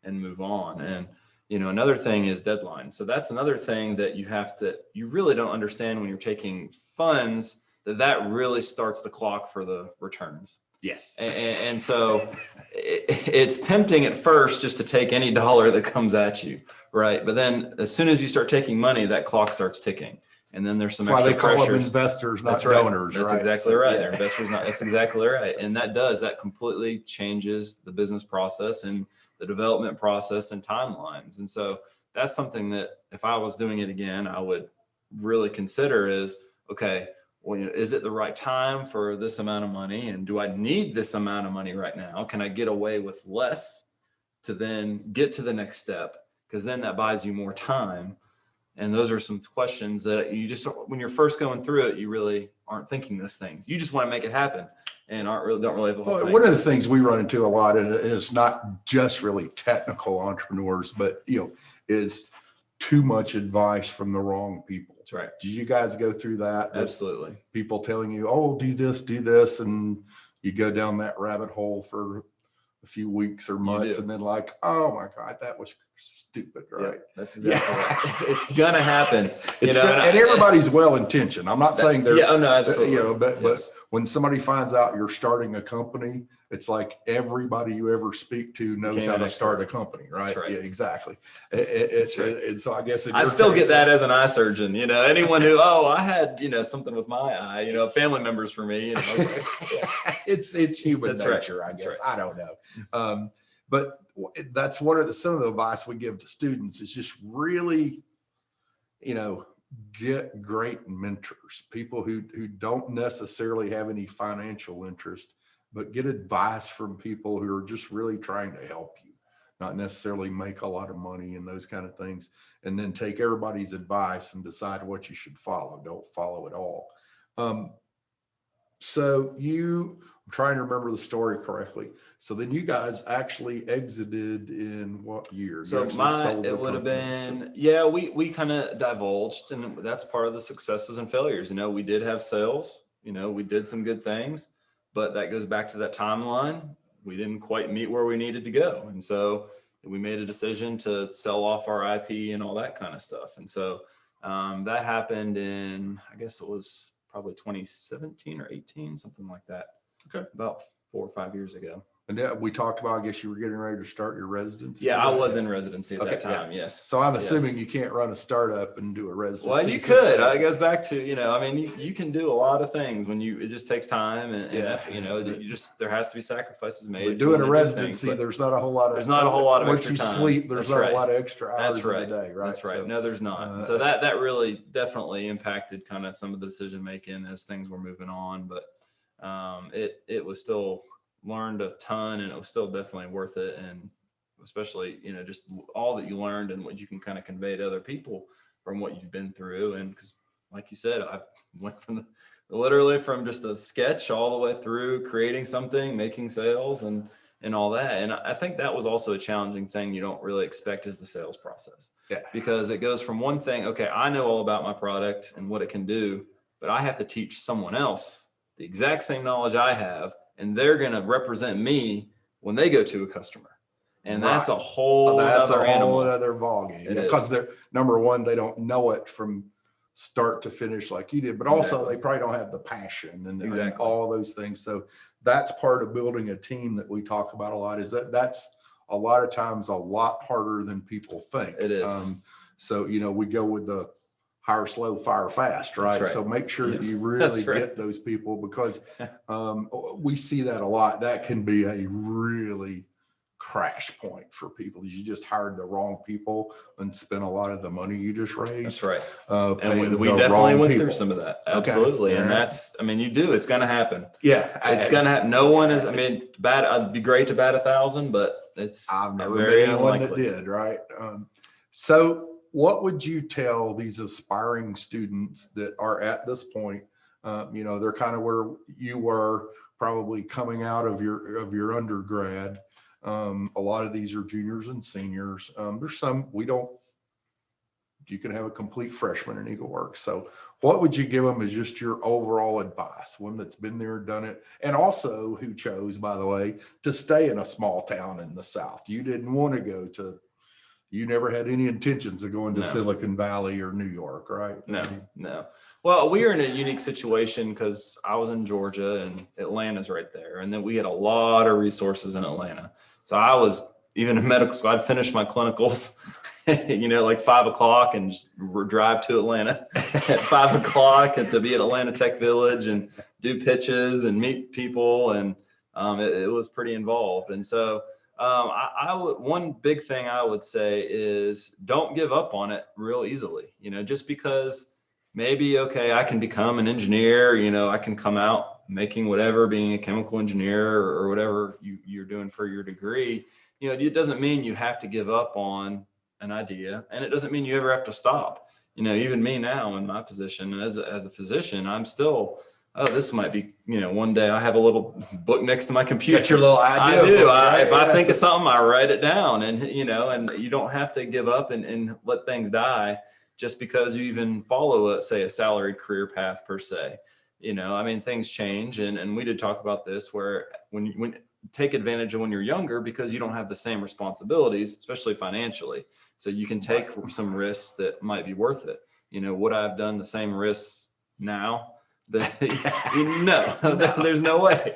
and move on. And another thing is deadlines. So that's another thing that you really don't understand when you're taking funds, that really starts the clock for the returns. Yes. And so it's tempting at first just to take any dollar that comes at you, right? But then as soon as you start taking money, that clock starts ticking. And then there's some That's extra why they call them pressures. investors, not That's right. donors, That's right? exactly right. Yeah. They're investors, not. That's exactly right. And that completely changes the business process and the development process and timelines. And so that's something that if I was doing it again, I would really consider is, okay, well, is it the right time for this amount of money? And do I need this amount of money right now? Can I get away with less to then get to the next step? Because then that buys you more time. And those are some questions that you just, when you're first going through it, you really aren't thinking those things. You just want to make it happen and don't really have the whole thing. One of the things we run into a lot, and it's not just really technical entrepreneurs, but is too much advice from the wrong people. That's right. Did you guys go through that? Absolutely. People telling you, oh, do this, and you go down that rabbit hole for a few weeks or months, and then like, oh my God, that was stupid, right? Yeah, that's exactly right. It's gonna happen. And everybody's well intentioned. I'm not saying they're, no, absolutely. But when somebody finds out you're starting a company, it's like everybody you ever speak to knows how to start a company, right? That's right. Yeah, exactly. And so I guess I still get that as an eye surgeon. Anyone who, I had something with my eye. Family members for me. It's human nature, I guess. I don't know. But that's some of the advice we give to students is just really, get great mentors, people who don't necessarily have any financial interest, but get advice from people who are just really trying to help you, not necessarily make a lot of money and those kind of things, and then take everybody's advice and decide what you should follow. Don't follow it all. So I'm trying to remember the story correctly. So then you guys actually exited in what year? So it would have been, we kind of divulged, and that's part of the successes and failures. We did have sales, we did some good things, but that goes back to that timeline. We didn't quite meet where we needed to go. And so we made a decision to sell off our IP and all that kind of stuff. And so that happened in, I guess it was probably 2017 or 18, something like that. Okay. About 4 or 5 years ago. And we talked about, I guess you were getting ready to start your residency. Yeah, I was in residency at that time. Yeah. Yes. So I'm assuming you can't run a startup and do a residency. Well, you could. It goes back to, you can do a lot of things when it just takes time and there has to be sacrifices made. We're doing a residency. There's not a whole lot of, once you sleep, there's not a lot of extra hours in the day, right? That's right. So, no, there's not. So that really definitely impacted kind of some of the decision making as things were moving on. But it was still learned a ton, and it was still definitely worth it. And especially, just all that you learned and what you can kind of convey to other people from what you've been through. And because like you said, I went literally from just a sketch all the way through creating something, making sales and all that. And I think that was also a challenging thing you don't really expect is the sales process. Yeah. Because it goes from one thing, okay, I know all about my product and what it can do, but I have to teach someone else the exact same knowledge I have, and they're going to represent me when they go to a customer. And that's a whole other ballgame. Because they're, number one, they don't know it from start to finish like you did, but also they probably don't have the passion and all those things. So that's part of building a team that we talk about a lot, is that's a lot of times a lot harder than people think. It is. So, we go with the hire slow, fire fast, right? So make sure that you really get those people, because we see that a lot. That can be a really crash point for people. You just hired the wrong people and spent a lot of the money you just raised. That's right. And we definitely went through some of that. Absolutely. Okay. And that's, it's going to happen. Yeah. It's going to happen. No one is, it'd be great to bat 1,000, but I've never been anyone that did, right? So what would you tell these aspiring students that are at this point? They're kind of where you were, probably coming out of your undergrad. A lot of these are juniors and seniors. There's some you can have a complete freshman in EagleWorks. So what would you give them as just your overall advice? One that's been there, done it, and also who chose, by the way, to stay in a small town in the South. You didn't want to go to, you never had any intentions of going to No. Silicon Valley or New York, right? No. Well, we are in a unique situation because I was in Georgia and Atlanta's right there. And then we had a lot of resources in Atlanta. So I was even in medical school, I'd finish my clinicals, like 5 o'clock and just drive to Atlanta at 5 o'clock and to be at Atlanta Tech Village and do pitches and meet people. And it was pretty involved. And so one big thing I would say is don't give up on it real easily, just because maybe, okay, I can become an engineer, I can come out making whatever, being a chemical engineer or whatever you're doing for your degree. It doesn't mean you have to give up on an idea, and it doesn't mean you ever have to stop. Even me now in my position as a physician, I'm still, this might be, one day I have a little book next to my computer. Get your little idea. I do. Book, right? If I think of something, I write it down, and you don't have to give up and let things die just because you even follow say a salaried career path per se. Things change, and we did talk about this where when take advantage of when you're younger, because you don't have the same responsibilities, especially financially. So you can take some risks that might be worth it. Would I have done the same risks now? No, there's no way.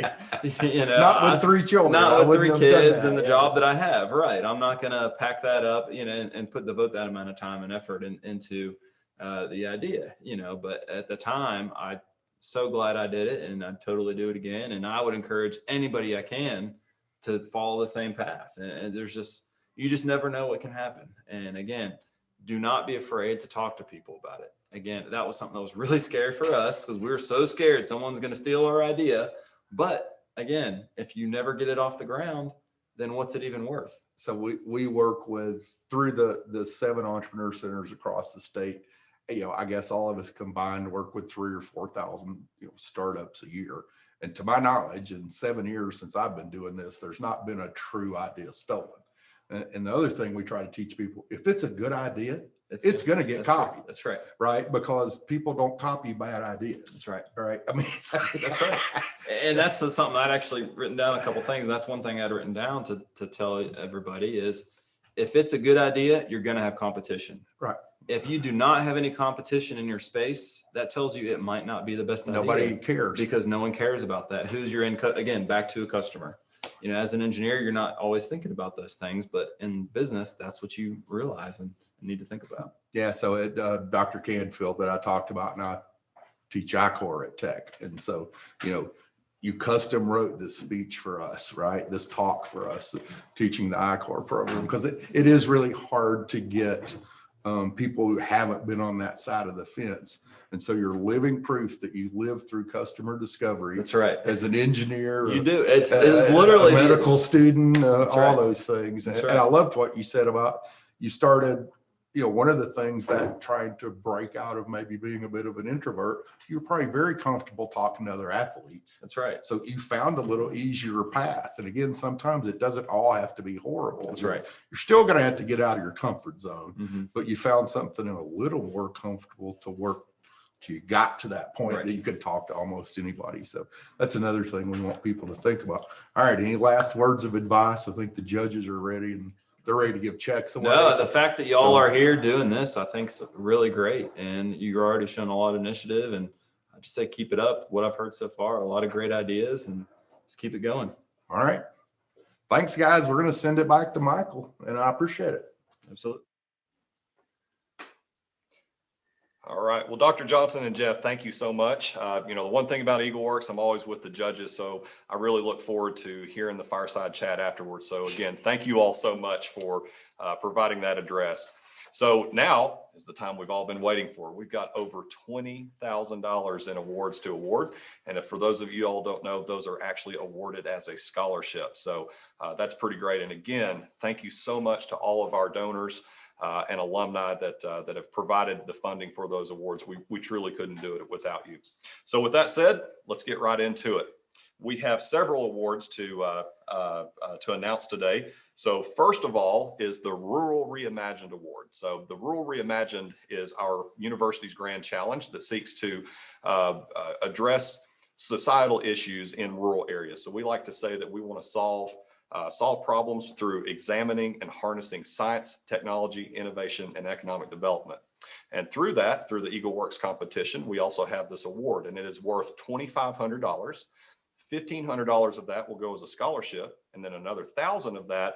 Not with 3 children. Not with 3 kids and the job that I have. Right. I'm not going to pack that up, and put that amount of time and effort into the idea, but at the time, I'm so glad I did it, and I'd totally do it again. And I would encourage anybody I can to follow the same path. And you just never know what can happen. And again, do not be afraid to talk to people about it. Again, that was something that was really scary for us because we were so scared someone's going to steal our idea. But again, if you never get it off the ground, then what's it even worth? So we work through the 7 entrepreneur centers across the state. I guess all of us combined work with 3,000 or 4,000 startups a year. And to my knowledge, in 7 years since I've been doing this, there's not been a true idea stolen. And the other thing we try to teach people, if it's a good idea, it's going to get copied. Right. That's right. Right? Because people don't copy bad ideas. That's right. Right. That's right. And that's something I'd actually written down a couple of things. And that's one thing I'd written down to tell everybody is if it's a good idea, you're going to have competition. Right. If you do not have any competition in your space, that tells you it might not be the best idea. Nobody cares. Because no one cares about that. Who's your again, back to a customer. As an engineer, you're not always thinking about those things, but in business, that's what you realize and need to think about. Yeah. So at Dr. Canfield that I talked about, and I teach I-Core at Tech. And so, you custom wrote this speech for us, right? This talk for us, teaching the I-Core program, because it is really hard to get people who haven't been on that side of the fence. And so you're living proof that you live through customer discovery. That's right. As an engineer. You do. It's literally a medical student, all right. those things. That's And right. I loved what you said about you started, one of the things that trying to break out of maybe being a bit of an introvert, you're probably very comfortable talking to other athletes. That's right. So you found a little easier path. And again, sometimes it doesn't all have to be horrible. That's right. You're still going to have to get out of your comfort zone, Mm-hmm. but you found something a little more comfortable to work till you got to that point Right. that you could talk to almost anybody. So that's another thing we want people to think about. All right. Any last words of advice? I think the judges are ready and they're ready to give checks away. No, the fact that y'all are here doing this, I think is really great. And you're already showing a lot of initiative, and I just say, keep it up. What I've heard so far, a lot of great ideas, and just keep it going. All right. Thanks, guys. We're going to send it back to Michael, and I appreciate it. Absolutely. All right. Well, Dr. Johnson and Jeff, thank you so much. The one thing about EagleWorks, I'm always with the judges, so I really look forward to hearing the fireside chat afterwards. So again, thank you all so much for providing that address. So now is the time we've all been waiting for. We've got over $20,000 in awards to award. And if for those of you all don't know, those are actually awarded as a scholarship. So that's pretty great. And again, thank you so much to all of our donors and alumni that have provided the funding for those awards. We truly couldn't do it without you. So with that said, let's get right into it. We have several awards to announce today. So first of all is the Rural Reimagined Award. So the Rural Reimagined is our university's grand challenge that seeks to address societal issues in rural areas. So we like to say that we want to solve solve problems through examining and harnessing science, technology, innovation, and economic development. And through that, through the EagleWorks competition, we also have this award, and it is worth $2,500. $1,500 of that will go as a scholarship, and then another $1,000 of that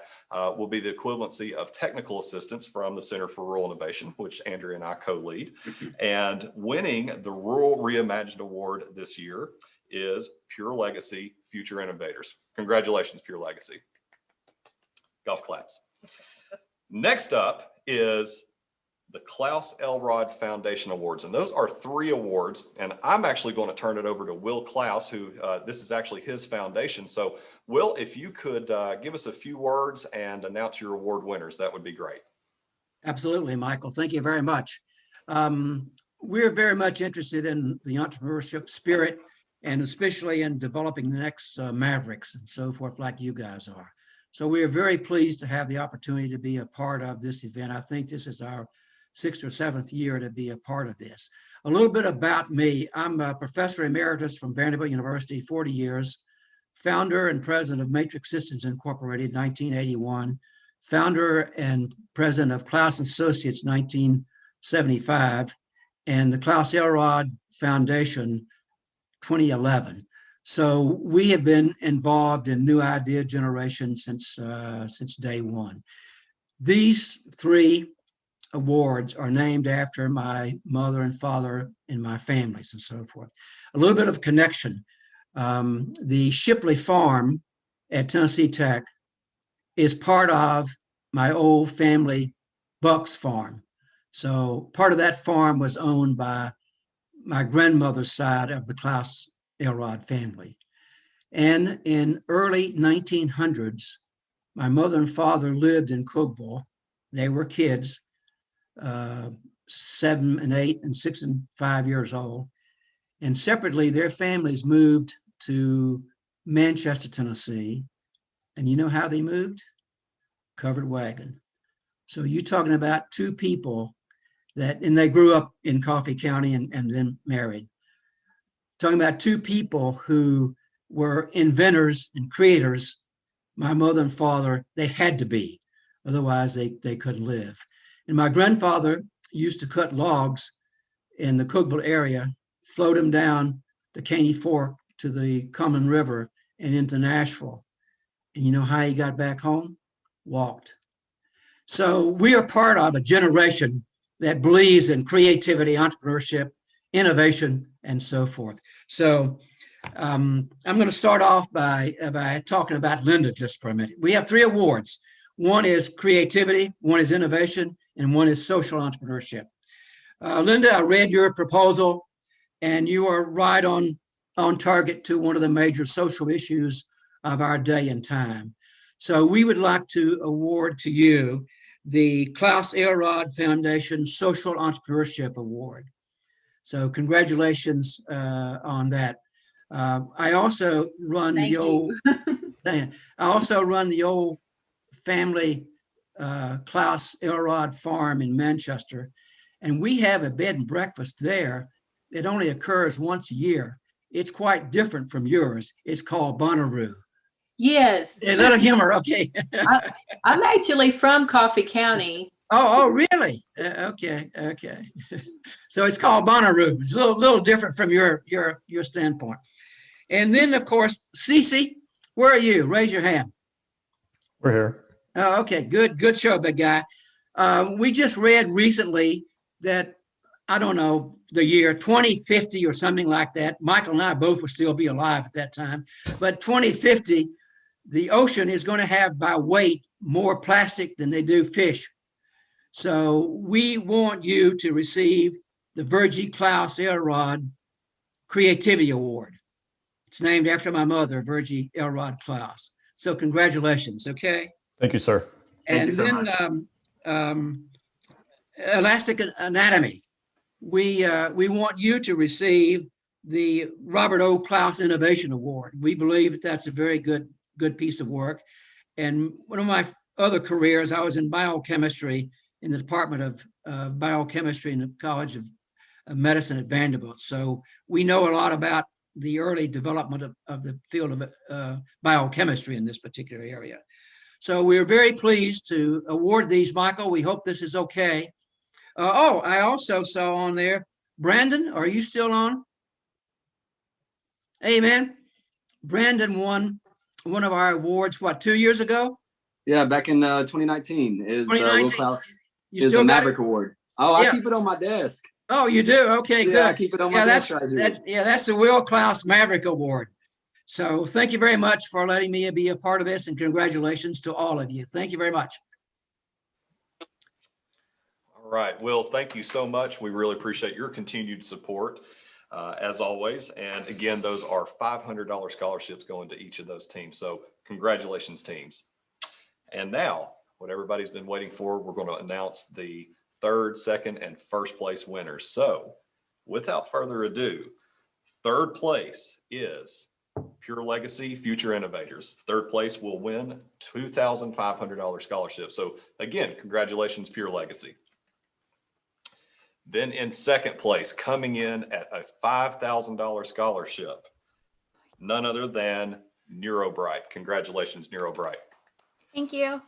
will be the equivalency of technical assistance from the Center for Rural Innovation, which Andrea and I co-lead. And winning the Rural Reimagined Award this year is Pure Legacy Future Innovators. Congratulations, Pure Legacy. Golf claps. Next up is the Klaus Elrod Foundation Awards. And those are 3 awards. And I'm actually going to turn it over to Will Klaus, who this is actually his foundation. So Will, if you could give us a few words and announce your award winners, that would be great. Absolutely, Michael. Thank you very much. We're very much interested in the entrepreneurship spirit, and especially in developing the next Mavericks and so forth, like you guys are. So we are very pleased to have the opportunity to be a part of this event. I think this is our 6th or 7th year to be a part of this. A little bit about me. I'm a professor emeritus from Vanderbilt University, 40 years, founder and president of Matrix Systems Incorporated, 1981, founder and president of Klaus Associates, 1975, and the Klaus Elrod Foundation, 2011. So we have been involved in new idea generation since day one. These 3 awards are named after my mother and father and my families and so forth. A little bit of connection. The Shipley Farm at Tennessee Tech is part of my old family Bucks Farm. So part of that farm was owned by my grandmother's side of the Klaus Elrod family. And in early 1900s, my mother and father lived in Cookville. They were kids, 7 and 8 and 6 and 5 years old. And separately, their families moved to Manchester, Tennessee. And you know how they moved? Covered wagon. So you're talking about 2 people that, and they grew up in Coffee County and then married. Talking about 2 people who were inventors and creators. My mother and father, they had to be, otherwise they couldn't live. And my grandfather used to cut logs in the Cookville area, float them down the Caney Fork to the Common River and into Nashville. And you know how he got back home? Walked. So we are part of a generation that believes in creativity, entrepreneurship, innovation, and so forth. So I'm going to start off by talking about Linda just for a minute. We have 3 awards. One is creativity, one is innovation, and one is social entrepreneurship. Linda, I read your proposal, and you are right on target to one of the major social issues of our day and time. So we would like to award to you the Klaus Elrod Foundation Social Entrepreneurship Award. So congratulations on that. I also run the old family Klaus Elrod farm in Manchester, and we have a bed and breakfast there. It only occurs once a year. It's quite different from yours. It's called Bonnaroo. Yes. A little humor, okay. I'm actually from Coffee County. Oh, really? Okay. So it's called Bonnaroo. It's a little different from your standpoint. And then, of course, Cece, where are you? Raise your hand. We're here. Oh, okay, good show, big guy. We just read recently that, I don't know, the year 2050 or something like that. Michael and I both will still be alive at that time. But 2050, the ocean is going to have by weight more plastic than they do fish. So we want you to receive the Virgie Klaus Elrod Creativity Award. It's named after my mother, Virgie Elrod Klaus. So congratulations, okay? Thank you, sir. And then Elastic Anatomy. We want you to receive the Robert O. Klaus Innovation Award. We believe that that's a very good piece of work. And one of my other careers, I was in biochemistry in the Department of Biochemistry in the College of Medicine at Vanderbilt. So we know a lot about the early development of the field of biochemistry in this particular area. So we're very pleased to award these, Michael. We hope this is okay. Oh, I also saw on there, Brandon, are you still on? Hey, man. Brandon won one of our awards, what, 2 years ago? Yeah, back in 2019 is 2019? Will Klaus You is still the got Maverick it? Award. Oh, Yeah. I keep it on my desk. Oh, you do? Okay, Yeah, good. I keep it on my desk right here. That's the Will Klaus Maverick Award. So thank you very much for letting me be a part of this, and congratulations to all of you. Thank you very much. All right, Will, thank you so much. We really appreciate your continued support as always. And again, those are $500 scholarships going to each of those teams. So congratulations, teams. And now, what everybody's been waiting for, we're going to announce the third, second, and first place winners. So without further ado, third place is Pure Legacy Future Innovators. Third place will win $2,500 scholarship. So again, congratulations, Pure Legacy. Then in second place, coming in at a $5,000 scholarship, none other than NeuroBright. Congratulations, NeuroBright. Thank you.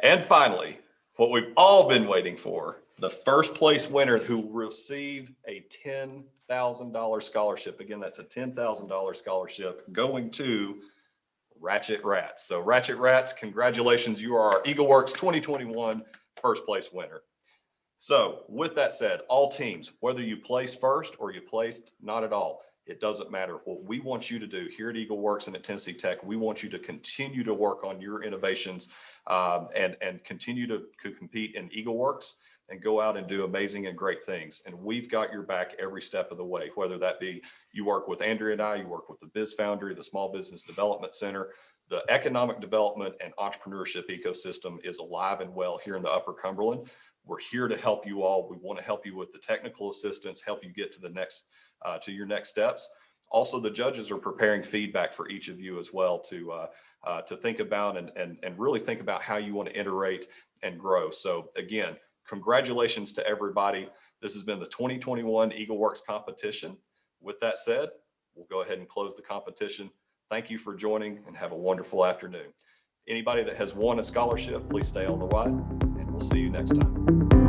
And finally, what we've all been waiting for, the first place winner who will receive a $10,000 scholarship. Again, that's a $10,000 scholarship going to Ratchet Rats. So Ratchet Rats, congratulations. You are our EagleWorks 2021 first place winner. So with that said, all teams, whether you place first or you placed not at all, it doesn't matter. What we want you to do here at EagleWorks and at Tennessee Tech, we want you to continue to work on your innovations and continue to compete in EagleWorks and go out and do amazing and great things. And we've got your back every step of the way, whether that be you work with Andrea and I, you work with the Biz Foundry, the Small Business Development Center. The economic development and entrepreneurship ecosystem is alive and well here in the Upper Cumberland. We're here to help you all. We want to help you with the technical assistance, help you get to the next, to your next steps. Also, the judges are preparing feedback for each of you as well to think about and really think about how you want to iterate and grow. So again, congratulations to everybody. This has been the 2021 EagleWorks competition. With that said, we'll go ahead and close the competition. Thank you for joining and have a wonderful afternoon. Anybody that has won a scholarship, please stay on the line and we'll see you next time.